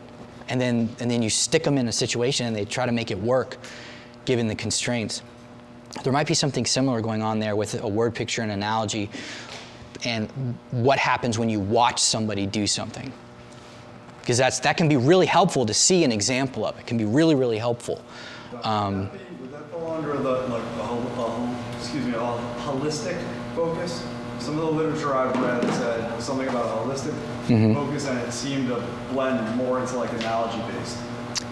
And then you stick them in a situation and they try to make it work given the constraints. There might be something similar going on there with a word picture and analogy and what happens when you watch somebody do something. Because that can be really helpful to see an example of it. It can be really, really helpful. Would that fall under a holistic focus? Some of the literature I've read said something about a holistic focus, and it seemed to blend more into like analogy-based.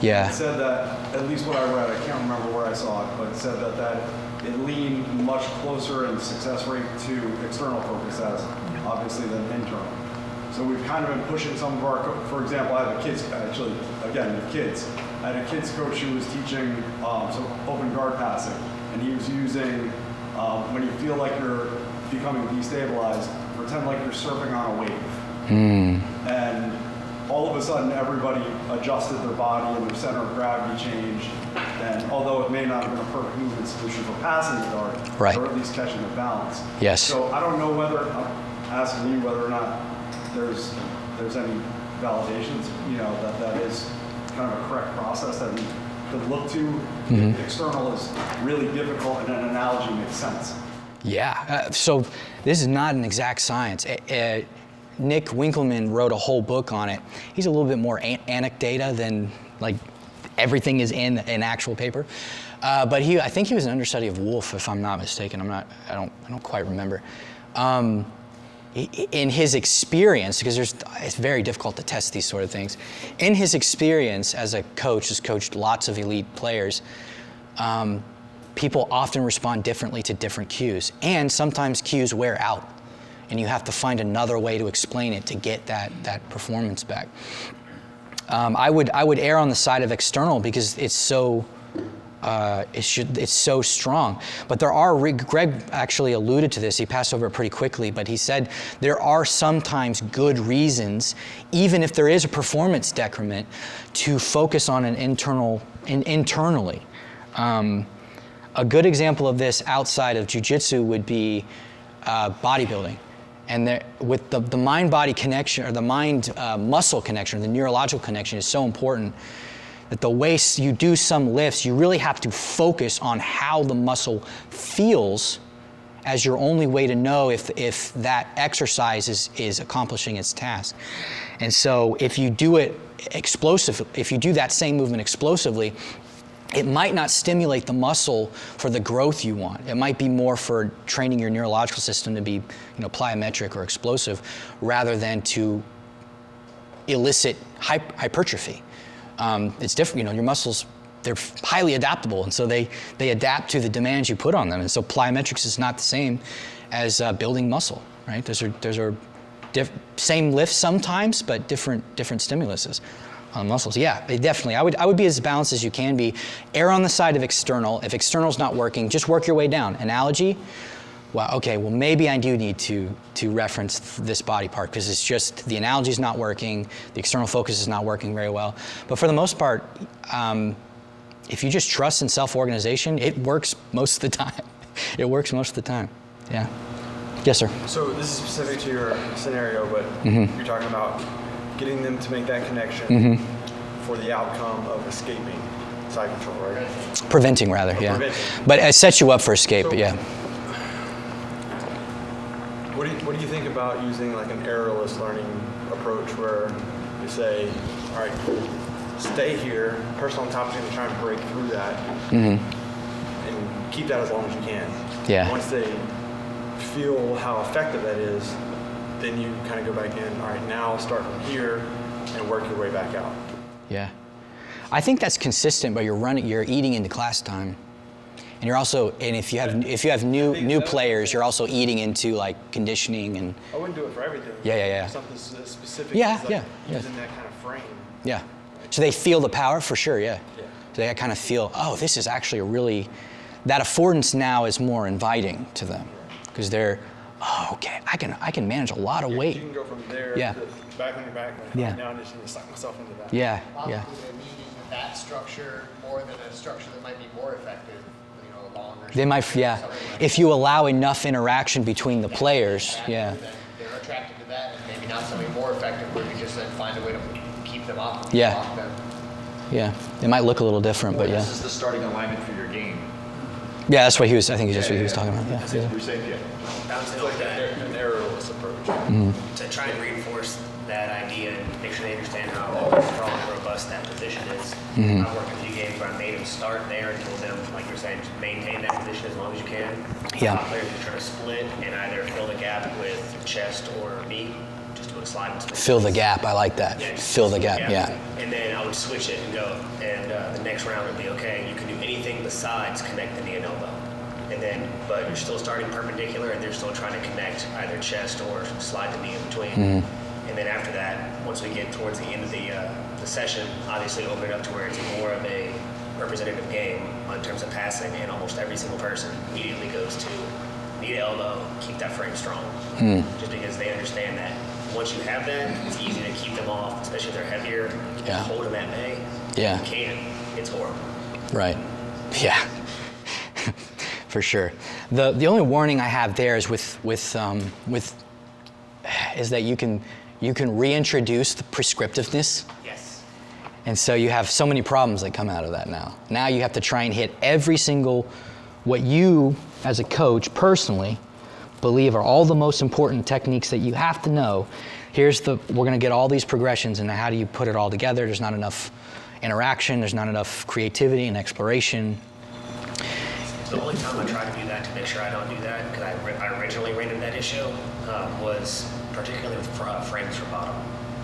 Yeah. It said that, at least what I read, I can't remember where I saw it, but it said that it leaned much closer in success rate to external focus as obviously than internal. So we've kind of been pushing some of our, for example, I have a kids, actually, again, with kids. I had a kids coach who was teaching some open guard passing, and he was using, when you feel like you're becoming destabilized, pretend like you're surfing on a wave. And all of a sudden, everybody adjusted their body and their center of gravity changed. And although it may not have been a perfect movement solution for passing the dart, right, or at least catching the balance. Yes. So I don't know whether, I'm asking you whether or not there's any validations, that is kind of a correct process that we could look to. If external is really difficult and an analogy makes sense. Yeah, so this is not an exact science. Nick Winkelman wrote a whole book on it. He's a little bit more anecdata than like everything is in an actual paper. But I think he was an understudy of Wolf, if I'm not mistaken. I don't quite remember. In his experience, because it's very difficult to test these sort of things. In his experience as a coach, has coached lots of elite players. People often respond differently to different cues, and sometimes cues wear out, and you have to find another way to explain it to get that performance back. I would err on the side of external because it's so strong. But Greg actually alluded to this. He passed over it pretty quickly, but he said there are sometimes good reasons, even if there is a performance decrement, to focus on an internally. A good example of this outside of jiu-jitsu would be bodybuilding. And with the mind-body connection, or the mind-muscle connection, the neurological connection is so important that the way you do some lifts, you really have to focus on how the muscle feels as your only way to know if that exercise is accomplishing its task. And so if you do it explosively, if you do that same movement explosively, it might not stimulate the muscle for the growth you want. It might be more for training your neurological system to be, plyometric or explosive, rather than to elicit hypertrophy. It's different. Your muscles, they're highly adaptable, and so they adapt to the demands you put on them. And so plyometrics is not the same as building muscle, right? Those are same lifts sometimes, but different stimuluses. On muscles, yeah, definitely. I would be as balanced as you can be. Err on the side of external. If external's not working, just work your way down. Analogy, wow, okay, well maybe I do need to reference this body part because it's just the analogy's not working, the external focus is not working very well. But for the most part, if you just trust in self-organization, it works most of the time. It works most of the time. Yeah. Yes, sir. So this is specific to your scenario, but you're talking about getting them to make that connection for the outcome of escaping side control, right? Preventing, rather, yeah. Preventing. But it sets you up for escape, So, yeah. What do you think about using like an errorless learning approach where you say, all right, stay here, person on top is going to try and break through that, and keep that as long as you can. Yeah. Once they feel how effective that is, then you kind of go back in, all right, now start from here and work your way back out. Yeah. I think that's consistent, but you're eating into class time. And you're also, and if you have new players, you're also eating into like conditioning and. I wouldn't do it for everything. Yeah. Something specific. Yeah, like yeah. Using that kind of frame. Yeah. So they feel the power for sure, yeah. So they kind of feel, oh, this is actually that affordance now is more inviting to them because they're, oh, okay, I can manage a lot of weight. You can go from there Yeah. to back on your back. Like, Yeah. Now I just need to suck myself into that. Yeah. Possibly they're needing that structure more than a structure that might be more effective, longer. They might, yeah. If you allow enough interaction between the players, yeah. Then they're attracted to that, and maybe not something more effective where you just then find a way to keep them off. Yeah. Off them. Yeah. It might look a little different, but yeah. This is the starting alignment for your game. Yeah, that's what I think that's what he was talking about. Yeah. You're saying, Bouncing It's off like that, an errorless approach. to try and reinforce that idea and make sure they understand how strong and robust that position is. I've worked a few games where I made them start there and told them, like you're saying, just maintain that position as long as you can. Yeah. Players are trying to split and either fill the gap with chest or knee, just do a slide and split. Fill the gap. I like that. Yeah, just Fill the gap. Yeah. And then I would switch it and go. And the next round would be, okay, you can do anything besides connect the knee and elbow. And then, but you're still starting perpendicular and they're still trying to connect either chest or slide the knee in between. And then after that, once we get towards the end of the session, obviously open it up to where it's more of a representative game in terms of passing, and almost every single person immediately goes to knee to elbow, keep that frame strong. Just because they understand that once you have that, it's easy to keep them off, especially if they're heavier. Yeah. Hold them at bay. Yeah. You can't. It's horrible. Right. Yeah. For sure. The only warning I have there is with is that you can reintroduce the prescriptiveness. Yes. And so you have so many problems that come out of that now. Now you have to try and hit every single, what you as a coach personally believe are all the most important techniques that you have to know. We're gonna get all these progressions, and how do you put it all together? There's not enough interaction, there's not enough creativity and exploration. The only time I try to do that to make sure I don't do that, because I originally ran into that issue, was particularly with frames for bottom.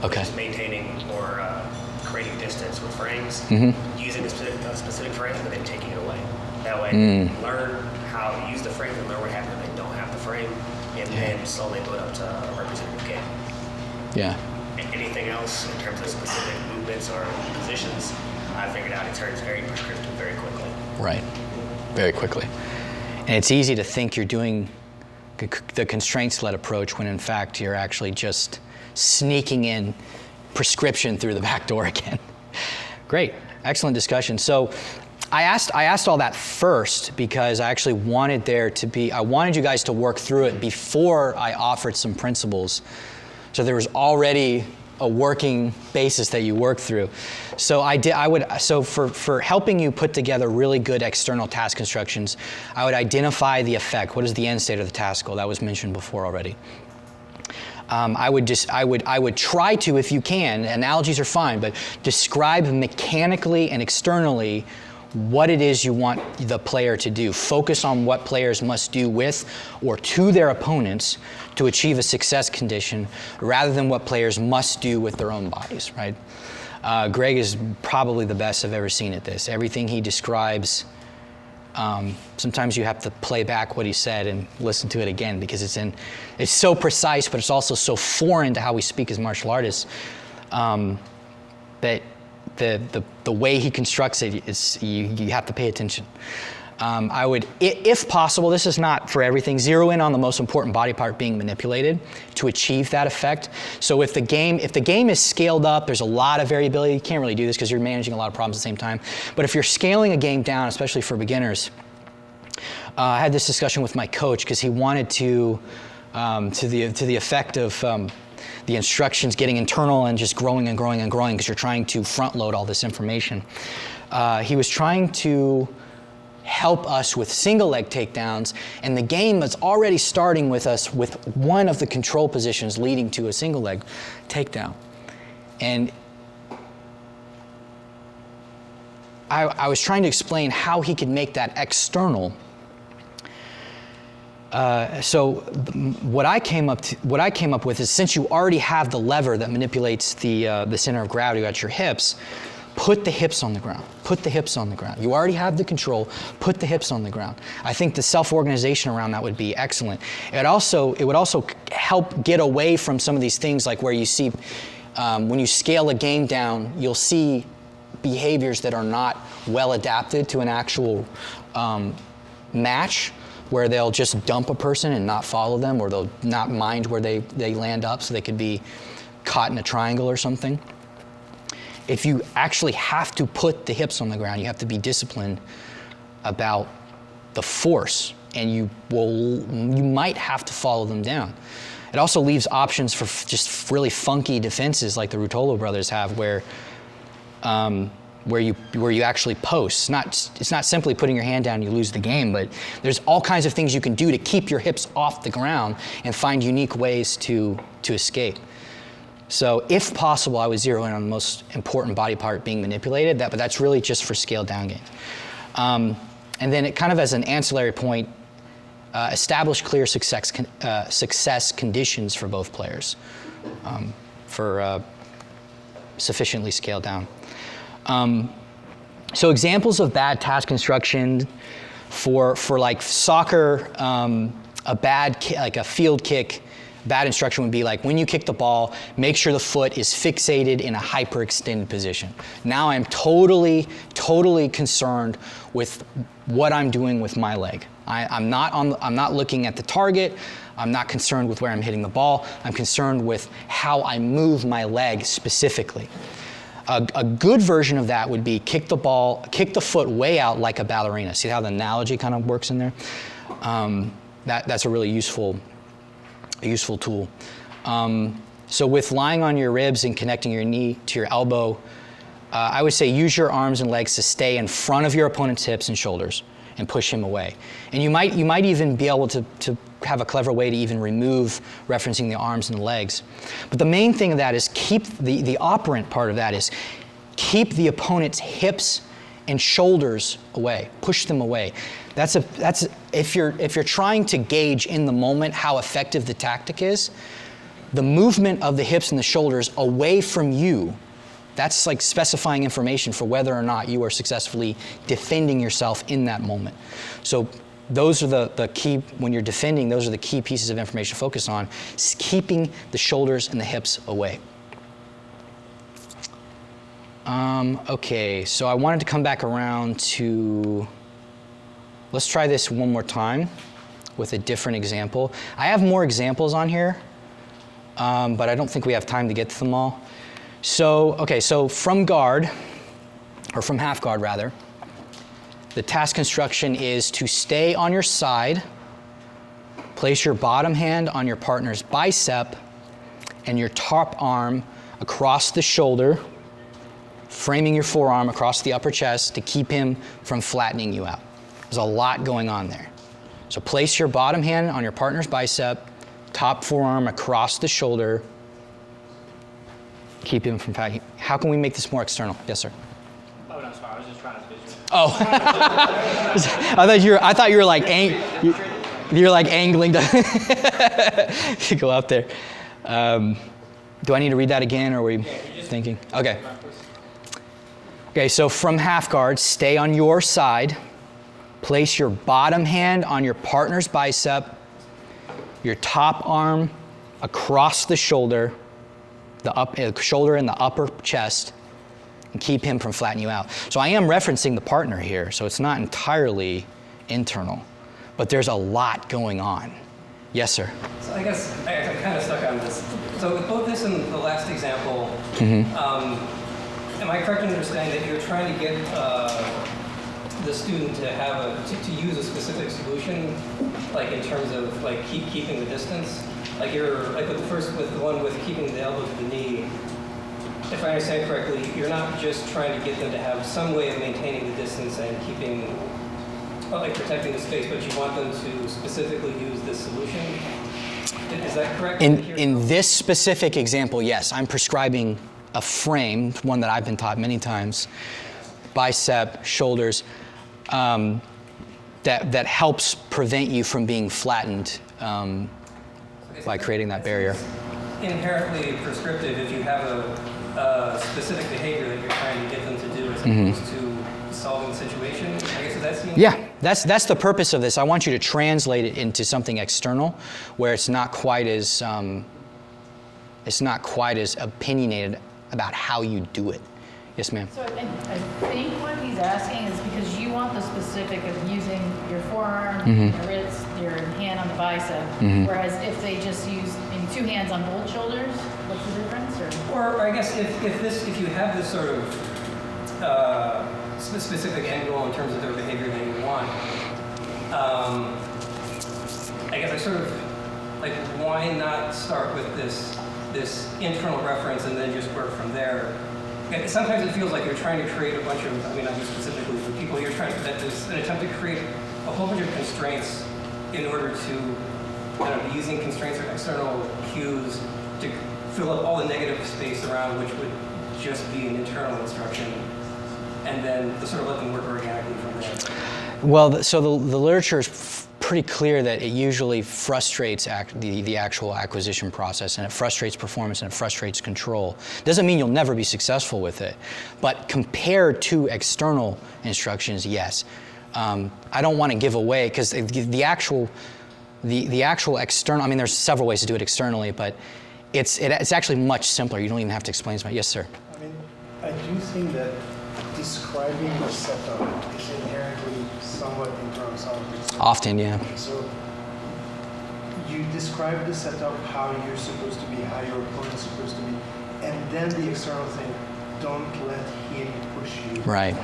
Okay. Just maintaining or creating distance with frames, using a specific frame, but then taking it away. That way, learn how to use the frame and learn what happens when they don't have the frame, and then slowly build up to a representative game. Yeah. Anything else in terms of specific movements or positions, I figured out it turns very prescriptive very quickly. Right. Very quickly. And it's easy to think you're doing the constraints-led approach when in fact you're actually just sneaking in prescription through the back door again. Great, excellent discussion. So I asked all that first because I actually wanted I wanted you guys to work through it before I offered some principles. So there was already a working basis that you work through. So for helping you put together really good external task constructions, I would identify the effect. What is the end state of the task goal? That was mentioned before already. I would try to, if you can, analogies are fine, but describe mechanically and externally what it is you want the player to do. Focus on what players must do with or to their opponents to achieve a success condition rather than what players must do with their own bodies, right? Greg is probably the best I've ever seen at this. Everything he describes, sometimes you have to play back what he said and listen to it again because it's so precise, but it's also so foreign to how we speak as martial artists that the way he constructs it is you have to pay attention. I would, if possible, this is not for everything, zero in on the most important body part being manipulated to achieve that effect. So if the game is scaled up, there's a lot of variability. You can't really do this because you're managing a lot of problems at the same time. But if you're scaling a game down, especially for beginners, I had this discussion with my coach because he wanted to the effect of the instructions getting internal and just growing and growing and growing because you're trying to front load all this information. He was trying to help us with single leg takedowns, and the game was already starting with us with one of the control positions leading to a single leg takedown. And I was trying to explain how he could make that external. So what I came up with is, since you already have the lever that manipulates the center of gravity at your hips, put the hips on the ground. Put the hips on the ground. You already have the control. Put the hips on the ground. I think the self-organization around that would be excellent. It would also help get away from some of these things, like where you see when you scale a game down, you'll see behaviors that are not well adapted to an actual match, where they'll just dump a person and not follow them, or they'll not mind where they land up, so they could be caught in a triangle or something. If you actually have to put the hips on the ground, you have to be disciplined about the force, and you might have to follow them down. It also leaves options for just really funky defenses like the Ruotolo brothers have, where you actually post. It's not simply putting your hand down and you lose the game, but there's all kinds of things you can do to keep your hips off the ground and find unique ways to escape. So if possible, I would zero in on the most important body part being manipulated, but that's really just for scaled down games. And then it kind of as an ancillary point, establish clear success conditions for both players for sufficiently scaled down. So examples of bad task construction for like soccer, like a field kick, bad instruction would be like, when you kick the ball, make sure the foot is fixated in a hyperextended position. Now I'm totally concerned with what I'm doing with my leg. I'm not looking at the target. I'm not concerned with where I'm hitting the ball. I'm concerned with how I move my leg specifically. A good version of that would be kick the foot way out like a ballerina. See how the analogy kind of works in there? That's a really useful tool. So with lying on your ribs and connecting your knee to your elbow, I would say use your arms and legs to stay in front of your opponent's hips and shoulders and push him away. And you might even be able to have a clever way to even remove referencing the arms and the legs. But the main thing of that is keep the operant part of that is keep the opponent's hips and shoulders away. Push them away. That's if you're trying to gauge in the moment how effective the tactic is, the movement of the hips and the shoulders away from you, that's like specifying information for whether or not you are successfully defending yourself in that moment. So those are the key, when you're defending, those are the key pieces of information to focus on, is keeping the shoulders and the hips away. Okay, so I wanted to come back around to, let's try this one more time with a different example. I have more examples on here, but I don't think we have time to get to them all. So, okay, so from guard, or from half guard rather, the task construction is to stay on your side, place your bottom hand on your partner's bicep, and your top arm across the shoulder, framing your forearm across the upper chest to keep him from flattening you out. There's a lot going on there. So place your bottom hand on your partner's bicep, top forearm across the shoulder, keep him from flattening. How can we make this more external? Yes, sir. Oh, no, sorry, I was just trying to visualize. Oh, I thought you were like you're like angling to go up there. Do I need to read that again, or are we thinking? Okay. Okay, so from half guard, stay on your side. Place your bottom hand on your partner's bicep, your top arm across the shoulder, the shoulder and the upper chest, and keep him from flattening you out. So I am referencing the partner here, so it's not entirely internal. But there's a lot going on. Yes, sir. So I guess I'm kind of stuck on this. So with both this and the last example, am I correct in understanding that you're trying to get the student to have to use a specific solution, like in terms of like keeping the distance? Like you're like with the one with keeping the elbow to the knee. If I understand correctly, you're not just trying to get them to have some way of maintaining the distance and keeping, like protecting the space, but you want them to specifically use this solution. Is that correct? In this specific example, yes, I'm prescribing a frame, one that I've been taught many times, bicep, shoulders, that helps prevent you from being flattened by creating that barrier. Inherently prescriptive if you have a specific behavior that you're trying to get them to do as opposed to solving the situation. I guess that's the Yeah, that's the purpose of this. I want you to translate it into something external, where it's not quite as opinionated about how you do it. Yes, ma'am. So I think what he's asking is because you want the specific of using your forearm, your wrist, your hand on the bicep, whereas if they just use maybe two hands on both shoulders, what's the difference? Or I guess if you have this sort of specific end goal in terms of their behavior that you want, I guess I sort of like, why not start with this internal reference and then just work from there? And sometimes it feels like you're trying to create a bunch of, I mean, not just specifically for people, you're trying to, that there's an attempt to create a whole bunch of constraints in order to, I don't know, using constraints or external cues to fill up all the negative space around which would just be an internal instruction, and then to sort of let them work organically from there. Well, so the literature is pretty clear that it usually frustrates the actual acquisition process, and it frustrates performance, and it frustrates control. Doesn't mean you'll never be successful with it, but compared to external instructions, yes. I don't want to give away, because the actual external, I mean, there's several ways to do it externally, but it's actually much simpler. You don't even have to explain it. Yes, sir. I mean, I do think that describing the setup is inherently somewhat internal, somewhat external. Often, yeah. So you describe the setup, how you're supposed to be, how your opponent's supposed to be, and then the external thing, don't let him push you. Right.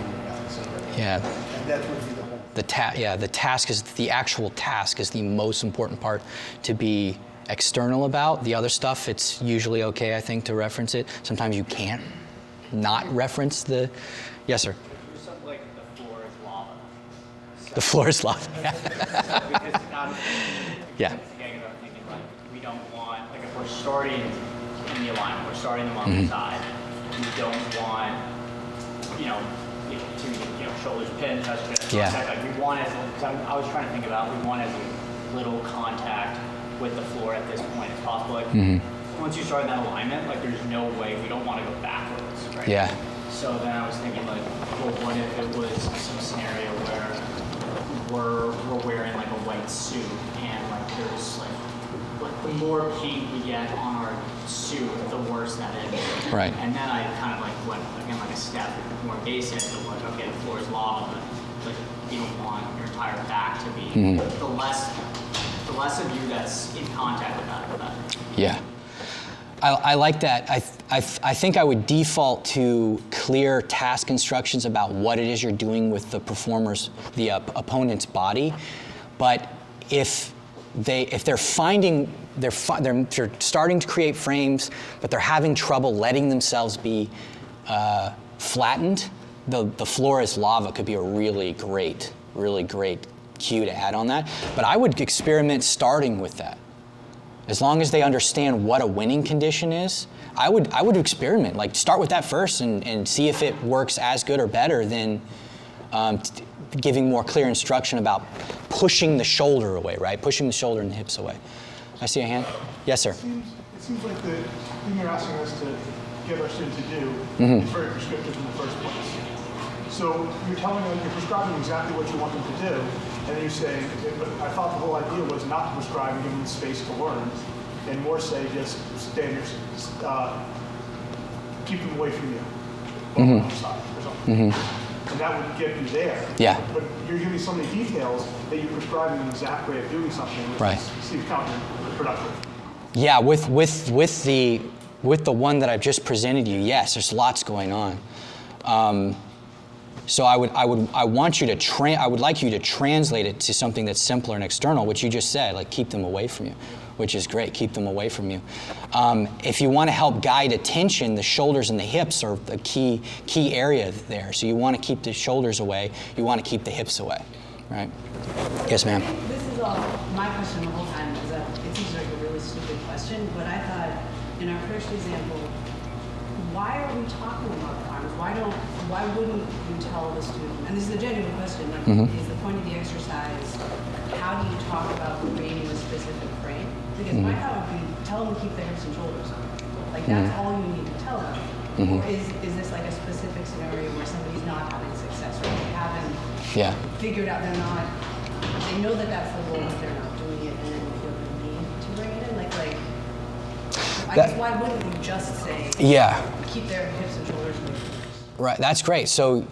So Yeah. and that would be the whole. The actual task is the most important part to be external about. The other stuff, it's usually okay, I think, to reference it. Sometimes you can't not reference the. Yes, sir. There's something like the floor is lava. The floor is lava. Because not, Yeah. again, I'm thinking like we don't want, like if we're starting in the alignment, we're starting them on the side. We don't want, shoulders pinned, touch chest. Yeah. Like we want I was trying to think about, we want as little contact with the floor at this point as possible. Like once you start in that alignment, like there's no way, we don't want to go backwards, right? Yeah. So then I was thinking like, well, what if it was some scenario where we're wearing like a white suit and like there's like the more paint we get on our suit, the worse that is. Right. And then I kind of like went again like a step more basic of like, okay, the floor is lava, but like you don't want your entire back to be the less of you that's in contact with that, the better. Yeah. I like that. I think I would default to clear task instructions about what it is you're doing with the performer's, the opponent's body. But if they're starting to create frames, but they're having trouble letting themselves be flattened, the floor is lava could be a really great cue to add on that. But I would experiment starting with that. As long as they understand what a winning condition is, I would experiment. Like start with that first and see if it works as good or better than giving more clear instruction about pushing the shoulder away, right? Pushing the shoulder and the hips away. I see a hand. Yes, sir. It seems like the thing you're asking us to get our students to do is very prescriptive in the first place. So you're you're prescribing exactly what you want them to do, and then you say, but I thought the whole idea was not to prescribe and give them the space to learn, and more say just standards, keep them away from you, on the side or something. and that would get you there. Yeah. But you're giving so many details that you're prescribing the exact way of doing something, which seems counterproductive. Yeah, with the one that I've just presented you, yes, there's lots going on. So I would like you to translate it to something that's simpler and external, which you just said, like keep them away from you, which is great. Keep them away from you. If you want to help guide attention, the shoulders and the hips are the key area there. So you want to keep the shoulders away. You want to keep the hips away, right? Yes, ma'am. This is all my question the whole time. Is that it seems like a really stupid question, but I thought in our first example, why are we talking about arms? Why wouldn't you tell the student? And this is a genuine question. Like, is the point of the exercise? How do you talk about creating a specific frame? Because my thought would be tell them to keep their hips and shoulders on. Like that's all you need to tell them. Or is this like a specific scenario where somebody's not having success, or they haven't figured out they know that that's the goal, but they're not doing it, and then you feel the need to bring it in? I guess why wouldn't you just say keep their hips and shoulders moving? Right, that's great. So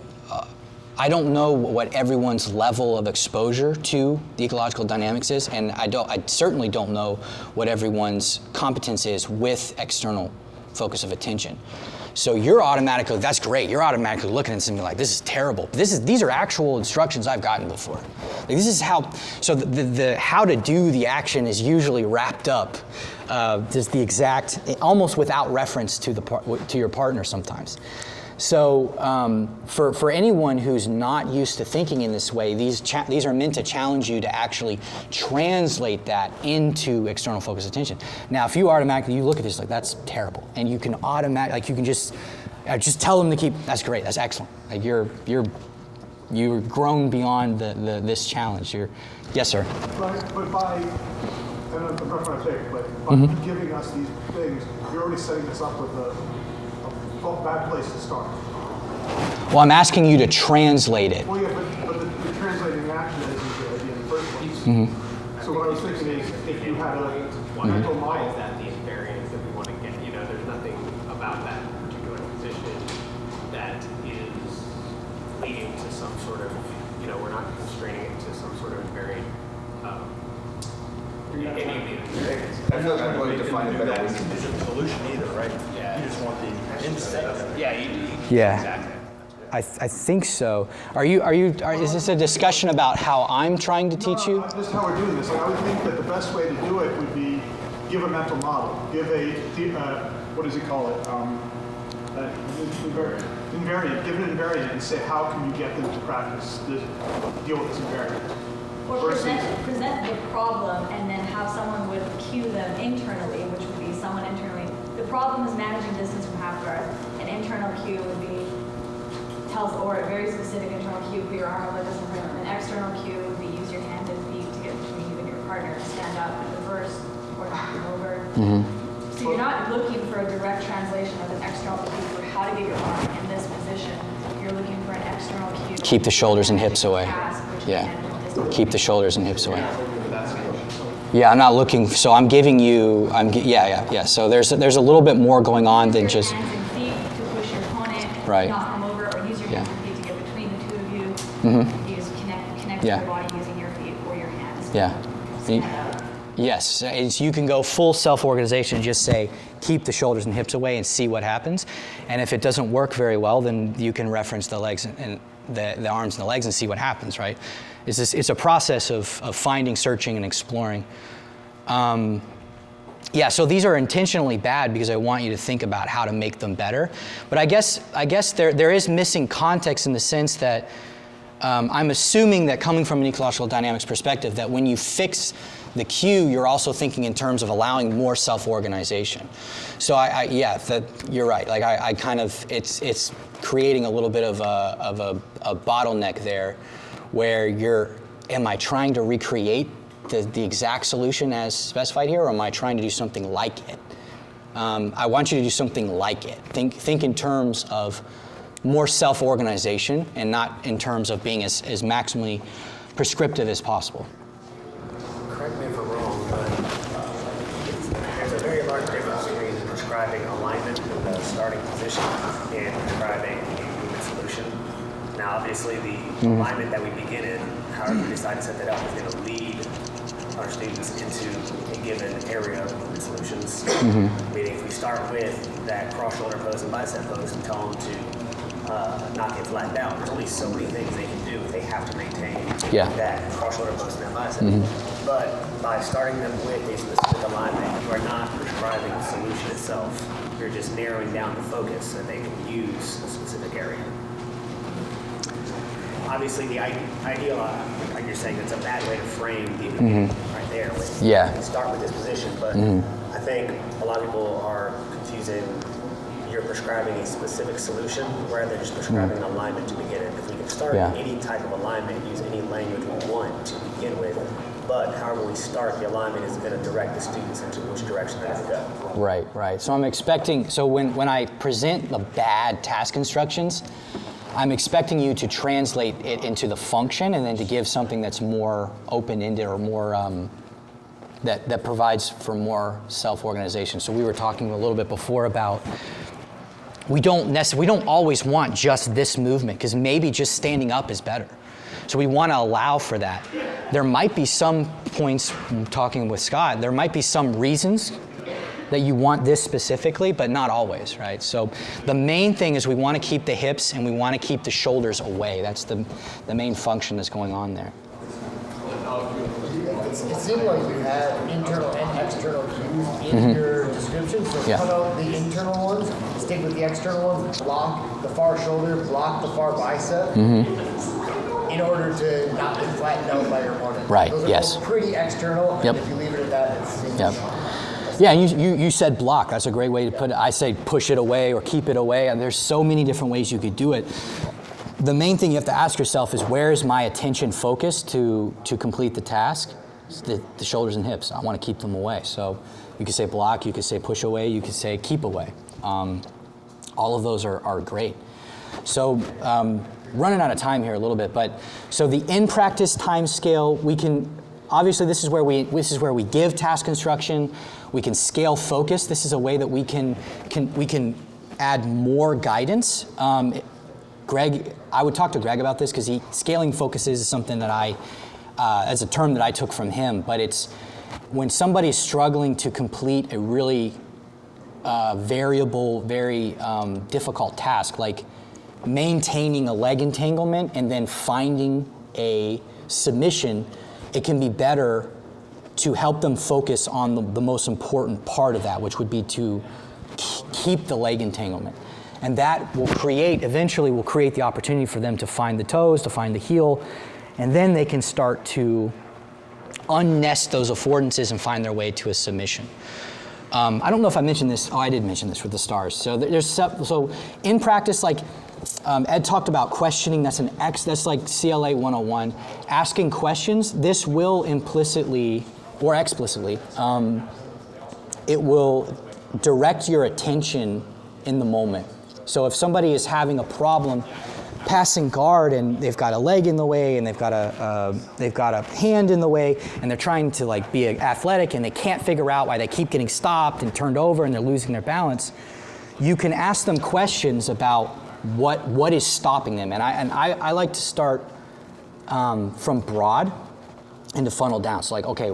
I don't know what everyone's level of exposure to the ecological dynamics is, and I certainly don't know what everyone's competence is with external focus of attention. So you're automatically, that's great, you're automatically looking at something like, this is terrible. These are actual instructions I've gotten before. Like, this is how, so the how to do the action is usually wrapped up, just the exact, almost without reference to your partner sometimes. So for anyone who's not used to thinking in this way, these are meant to challenge you to actually translate that into external focus attention. Now, if you automatically, you look at this like, that's terrible, and you can you can just tell them to keep, that's great, that's excellent. Like you're grown beyond this challenge. Yes, sir. But by, I don't know if I'm not saying, but by giving us these things, you're already setting us up with a bad place to start. Well, I'm asking you to translate it. Well, yeah, but the translating action isn't the idea in the first place. So what I was thinking is, if you had a mental model, is that the invariance that we want to get? There's nothing about that particular position that is leading to some sort of, we're not constraining it to some sort of invariant. Any of the invariants. I feel like I'm going to define it better. That isn't the solution either, right? Yeah. You just want the insight of it. Yeah. Exactly. I think so. Is this a discussion about how I'm trying to teach you? Just how we're doing this. I would think that the best way to do it would be give a mental model. Give what does he call it? Invariant. Give an invariant and say, how can you get them to practice deal with this invariant? Or present the problem and then have someone would cue them internally, which would be someone internally. The problem is managing distance from half guard. An internal cue would be or a very specific internal cue, put your arm over this in front of them. An external cue would be use your hand and feet to get between you and your partner, stand up and reverse or knock them over. So you're not looking for a direct translation of an external cue for how to get your arm in this position. You're looking for an external cue. Keep the shoulders and hips away. Keep the shoulders and hips away. Yeah, I'm not looking, so I'm giving you, So there's a little bit more going on than just. Hands and feet to push your opponent, right. knock them over, or use your hands and feet to get between the two of you. Use connect your body using your feet or your hands. Yes, you can go full self-organization and just say, keep the shoulders and hips away and see what happens. And if it doesn't work very well, then you can reference the legs and the arms and the legs and see what happens, right? It's a process of finding, searching, and exploring. So these are intentionally bad because I want you to think about how to make them better. But I guess there is missing context in the sense that I'm assuming that coming from an ecological dynamics perspective, that when you fix the cue, you're also thinking in terms of allowing more self-organization. So you're right. Like I kind of, it's creating a little bit of a bottleneck there, where am I trying to recreate the exact solution as specified here, or am I trying to do something like it? I want you to do something like it. Think in terms of more self-organization and not in terms of being as maximally prescriptive as possible. Correct me if I'm wrong, but there's a very large difference between prescribing alignment in the starting position and prescribing a movement solution. Now, Now, obviously, the alignment that we begin in, however we decide to set that up, is going to lead our students into a given area of movement solutions. Meaning, if we start with that cross-shoulder pose and bicep pose and tell them to knock it flat down, there's only so many things they can do if they have to maintain that cross-shoulder pose and that bicep. But by starting them with a specific alignment, you are not prescribing the solution itself. You're just narrowing down the focus so that they can use a specific area. Obviously, the ideal, like you're saying, it's a bad way to frame the beginning right there. You start with this position, but I think a lot of people are confusing you're prescribing a specific solution rather than just prescribing an alignment to begin in. Because we can start any type of alignment, use any language we want to begin with, but however we start, the alignment is going to direct the students into which direction they're going to go. Right. So I'm expecting, so when I present the bad task instructions, I'm expecting you to translate it into the function and then to give something that's more open-ended or more, that provides for more self-organization. So we were talking a little bit before about we don't always want just this movement because maybe just standing up is better. So we want to allow for that. There might be some points, talking with Scott, there might be some reasons that you want this specifically, but not always, right? So the main thing is we want to keep the hips and we want to keep the shoulders away. That's the main function that's going on there. It seemed like you had internal and external cues in your description, so cut out the internal ones, stick with the external ones, block the far shoulder, block the far bicep, in order to not be flattened out by your opponent. Right, Those are both pretty external, and if you leave it at that, it seems Yeah, you said block. That's a great way to put it. I say push it away or keep it away, and there's so many different ways you could do it. The main thing you have to ask yourself is, where is my attention focused to complete the task? It's the shoulders and hips. I want to keep them away. So you could say block, you could say push away, you could say keep away. All of those are great. So running out of time here a little bit, but so the in-practice time scale, we can, obviously this is where we give task instruction. We can scale focus. This is a way that we can add more guidance. Greg, I would talk to Greg about this because scaling focuses is something that as a term that I took from him, but it's when somebody is struggling to complete a really variable, very difficult task, like maintaining a leg entanglement and then finding a submission, it can be better to help them focus on the most important part of that, which would be to keep the leg entanglement. And that will eventually create the opportunity for them to find the toes, to find the heel, and then they can start to unnest those affordances and find their way to a submission. I don't know if I mentioned this. Oh, I did mention this with the stars. So in practice, like Ed talked about questioning. That's like CLA 101. Asking questions. This will implicitly or explicitly, it will direct your attention in the moment. So if somebody is having a problem passing guard and they've got a leg in the way and they've got a hand in the way and they're trying to like be athletic and they can't figure out why they keep getting stopped and turned over and they're losing their balance, you can ask them questions about what is stopping them. And I like to start from broad and to funnel down. So like, okay,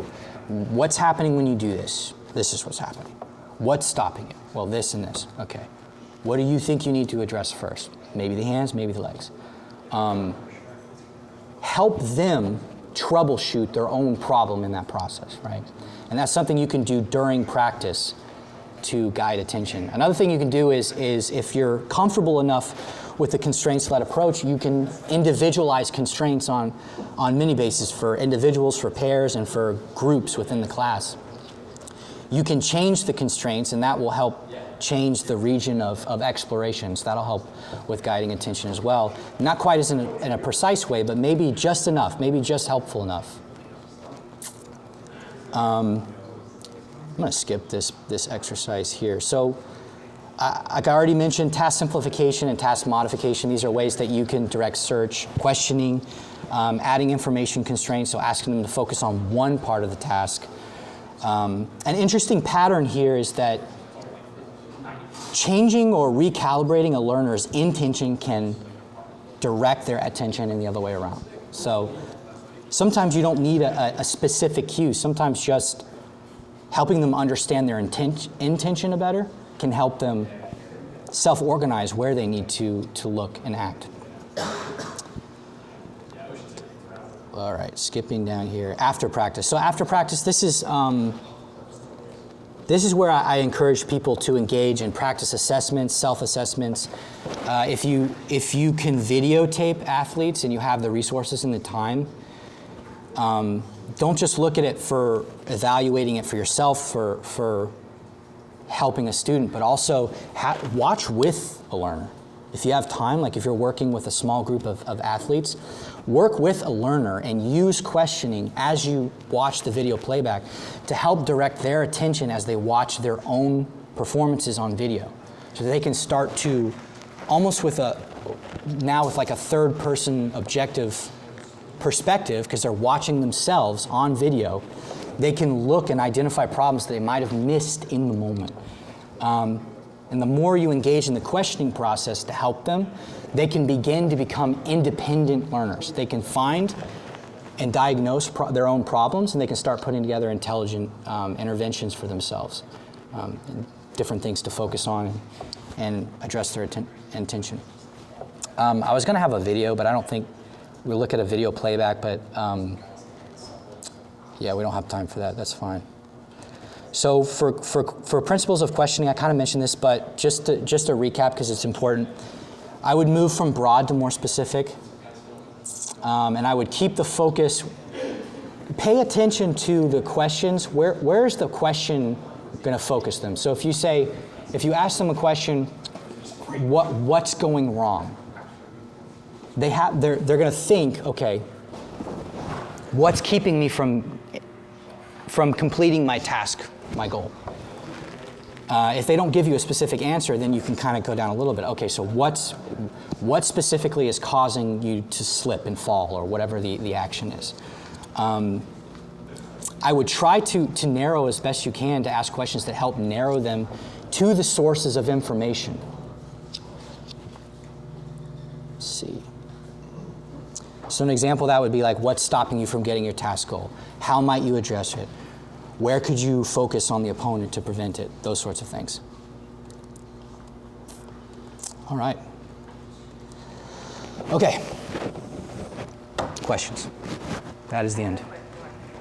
what's happening when you do this? This is what's happening. What's stopping you? Well, this and this. Okay. What do you think you need to address first? Maybe the hands, maybe the legs. Help them troubleshoot their own problem in that process, right? And that's something you can do during practice to guide attention. Another thing you can do is if you're comfortable enough with the constraints-led approach, you can individualize constraints on many bases for individuals, for pairs, and for groups within the class. You can change the constraints, and that will help change the region of exploration. So that'll help with guiding attention as well. Not quite as in a precise way, but maybe just enough, maybe just helpful enough. I'm going to skip this exercise here. So like I already mentioned, task simplification and task modification. These are ways that you can direct search, questioning, adding information constraints, so asking them to focus on one part of the task. An interesting pattern here is that changing or recalibrating a learner's intention can direct their attention in the other way around. So sometimes you don't need a specific cue. Sometimes just helping them understand their intention better can help them self-organize where they need to look and act. All right, skipping down here. After practice. So after practice, this is where I encourage people to engage in practice assessments, self-assessments. If you can videotape athletes and you have the resources and the time, don't just look at it for evaluating it for yourself, for helping a student, but also watch with a learner. If you have time, like if you're working with a small group of athletes, work with a learner and use questioning as you watch the video playback to help direct their attention as they watch their own performances on video. So that they can start to, almost with like a third person objective perspective, because they're watching themselves on video, they can look and identify problems that they might have missed in the moment. And the more you engage in the questioning process to help them, they can begin to become independent learners. They can find and diagnose their own problems, and they can start putting together intelligent interventions for themselves, and different things to focus on and address their intention. I was going to have a video, but I don't think we'll look at a video playback, but yeah, we don't have time for that. That's fine. So for principles of questioning, I kind of mentioned this, but just to recap because it's important, I would move from broad to more specific, and I would keep the focus. Pay attention to the questions. Where is the question going to focus them? So if you ask them a question, what's going wrong? They're going to think, okay, what's keeping me from completing my task, my goal? If they don't give you a specific answer, then you can kind of go down a little bit. Okay, so what specifically is causing you to slip and fall, or whatever the action is? I would try to narrow as best you can, to ask questions that help narrow them to the sources of information. Let's see. So an example of that would be like, what's stopping you from getting your task goal? How might you address it? Where could you focus on the opponent to prevent it? Those sorts of things. All right. Okay. Questions? That is the end.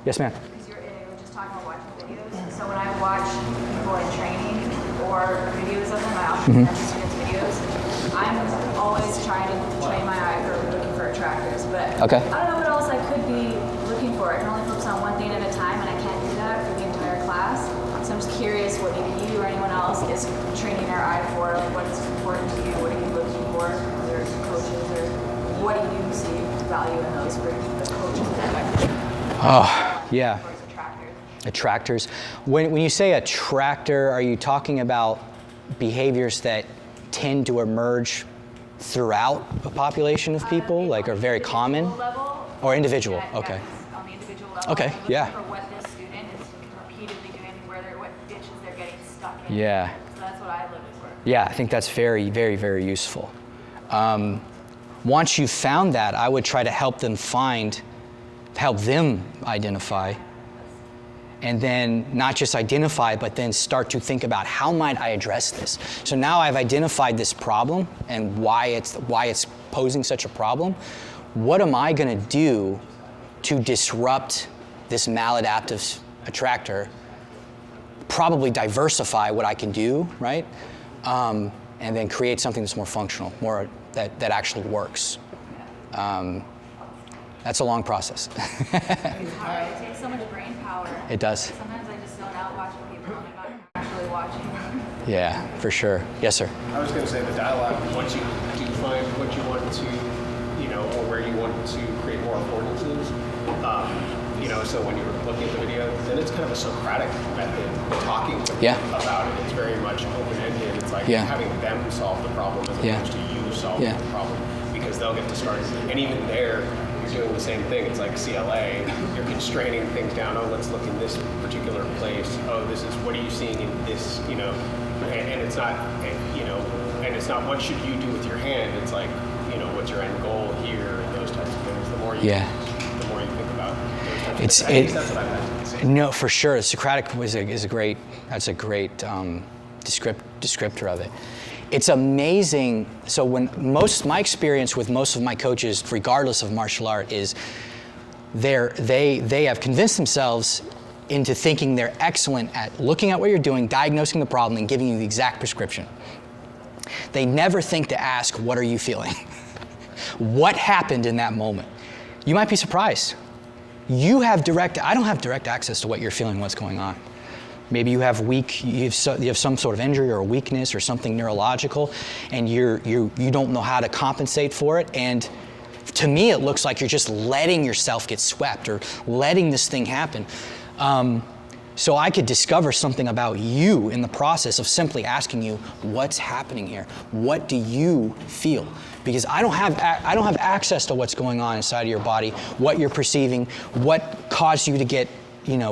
Yes, ma'am. Because you're just talking about watching videos. So when I watch people in training or videos of them, I often send students videos. I'm always trying to train my eye for looking for attractors, but I don't know what else I could be looking for. I can only focus on one thing at a time, and I can't do that for the entire class. So I'm just curious what maybe you or anyone else is training their eye for. What's important to you? What are you looking for? Whether it's coaches, or what do you see value in those for the coaches perspective? Oh, yeah. Attractors. When you say attractor, are you talking about behaviors that tend to emerge throughout a population of people, like are very common? Level, or individual? Okay. On the individual level. Okay, yeah. For what this student is repeatedly doing, what ditches they're getting stuck in. Yeah. So that's what I look for. Yeah, I think that's very, very, very useful. Once you've found that, I would try to help them identify, and then not just identify, but then start to think about, how might I address this? So now I've identified this problem and why it's posing such a problem. What am I going to do to disrupt this maladaptive attractor? Probably diversify what I can do, right? And then create something that's more functional, more that actually works. That's a long process. It takes so much brain power. It does. Sometimes I just zone out watching people and I'm not actually watching them. Yeah, for sure. Yes, sir. I was going to say the dialogue, once you do find what you want to, or where you want to create more affordances, so when you're looking at the video, then it's kind of a Socratic method of talking to them about it. It's very much open-ended. It's like having them solve the problem as opposed to you solving the problem, because they'll get to start. And even there, you're doing the same thing. It's like CLA. You're constraining things down. Oh, let's look in this particular place. Oh, this is, what are you seeing in this, and it's not, and it's not what should you do with your hand. It's like, what's your end goal here, and those types of things. The more you think about those types of things. I think that's what I've had. No, for sure. Socratic is a great descriptor of it. It's amazing. So my experience with most of my coaches, regardless of martial art, is they have convinced themselves into thinking they're excellent at looking at what you're doing, diagnosing the problem, and giving you the exact prescription. They never think to ask, what are you feeling? What happened in that moment? You might be surprised. I don't have direct access to what you're feeling, what's going on. Maybe you have some sort of injury or a weakness or something neurological, and you don't know how to compensate for it. And to me, it looks like you're just letting yourself get swept or letting this thing happen. So I could discover something about you in the process of simply asking you, what's happening here? What do you feel? Because I don't have access to what's going on inside of your body, what you're perceiving, what caused you to get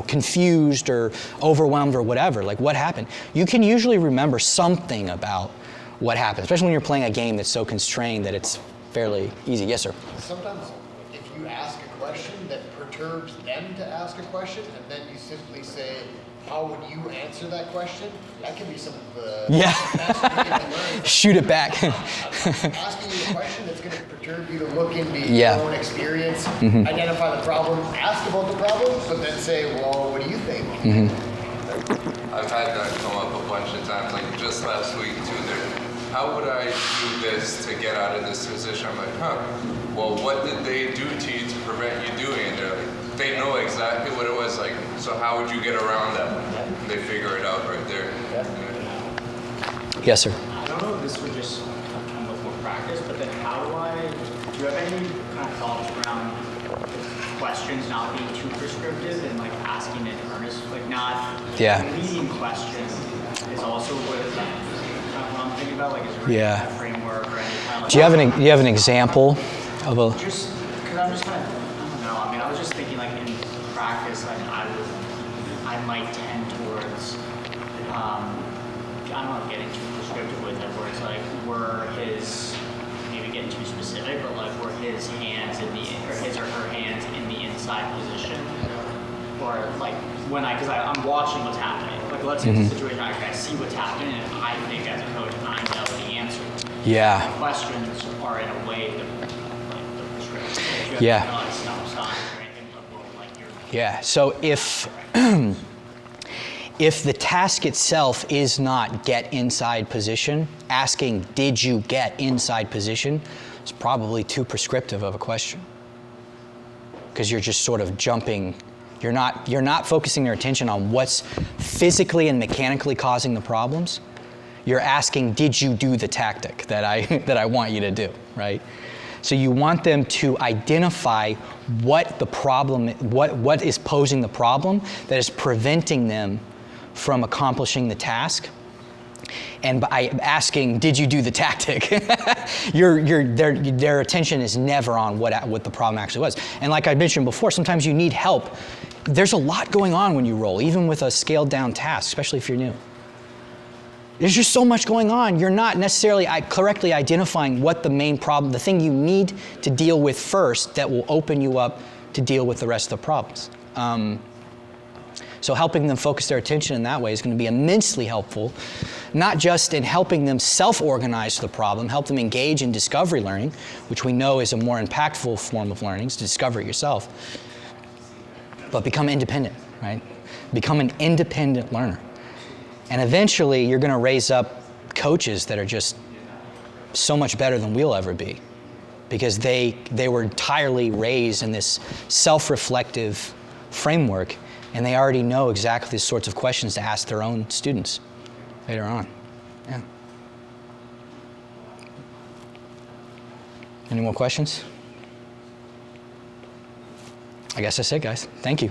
confused or overwhelmed or whatever. Like, what happened? You can usually remember something about what happened, especially when you're playing a game that's so constrained that it's fairly easy. Yes, sir? Sometimes if you ask a question that perturbs them to ask a question, and then you simply say, how would you answer that question? That can be some of the shoot it back. Asking you a question that's going to perturb you to look into your own experience, identify the problem, ask about the problem, but then say, well, what do you think? I've had that come up a bunch of times, like just last week too. How would I do this to get out of this position? I'm like, well, what did they do to you to prevent you doing it? They're like, they know exactly what it was, like, so how would you get around that? They figure it out right there. Yes, sir. I don't know if this would just come with more practice, but then do you have any kind of thoughts around questions not being too prescriptive and like asking in earnest, like not leading questions is also what I'm thinking about, like, is there any framework or any kind of like... Do you have an example of a... Just, because I'm just kind of, I don't know, I mean, I was just thinking, like, in practice, like, I might tend towards, I don't know, getting too prescriptive with it, where it's like, were his, maybe getting too specific, but like, were his hands or his or her hands in the inside position? Or like, because I'm watching what's happening. Like, let's say it's a situation where I see what's happening, and I think as a coach, I know the answer. Yeah. The questions are in a way like the prescription. Yeah. Stop signs or anything like you're... Yeah. So if the task itself is not get inside position, asking, did you get inside position, is probably too prescriptive of a question. Because you're just sort of jumping. You're not focusing your attention on what's physically and mechanically causing the problems. You're asking, did you do the tactic that I want you to do, right? So you want them to identify what the problem, what is posing the problem that is preventing them from accomplishing the task. And by asking, did you do the tactic? Their attention is never on what the problem actually was. And like I mentioned before, sometimes you need help. There's a lot going on when you roll, even with a scaled down task, especially if you're new. There's just so much going on. You're not necessarily correctly identifying what the main problem, the thing you need to deal with first that will open you up to deal with the rest of the problems. So helping them focus their attention in that way is going to be immensely helpful, not just in helping them self-organize the problem, help them engage in discovery learning, which we know is a more impactful form of learning, is to discover it yourself, but become independent, right? Become an independent learner. And eventually you're going to raise up coaches that are just so much better than we'll ever be, because they were entirely raised in this self-reflective framework, and they already know exactly the sorts of questions to ask their own students later on. Yeah. Any more questions? I guess that's it, guys. Thank you.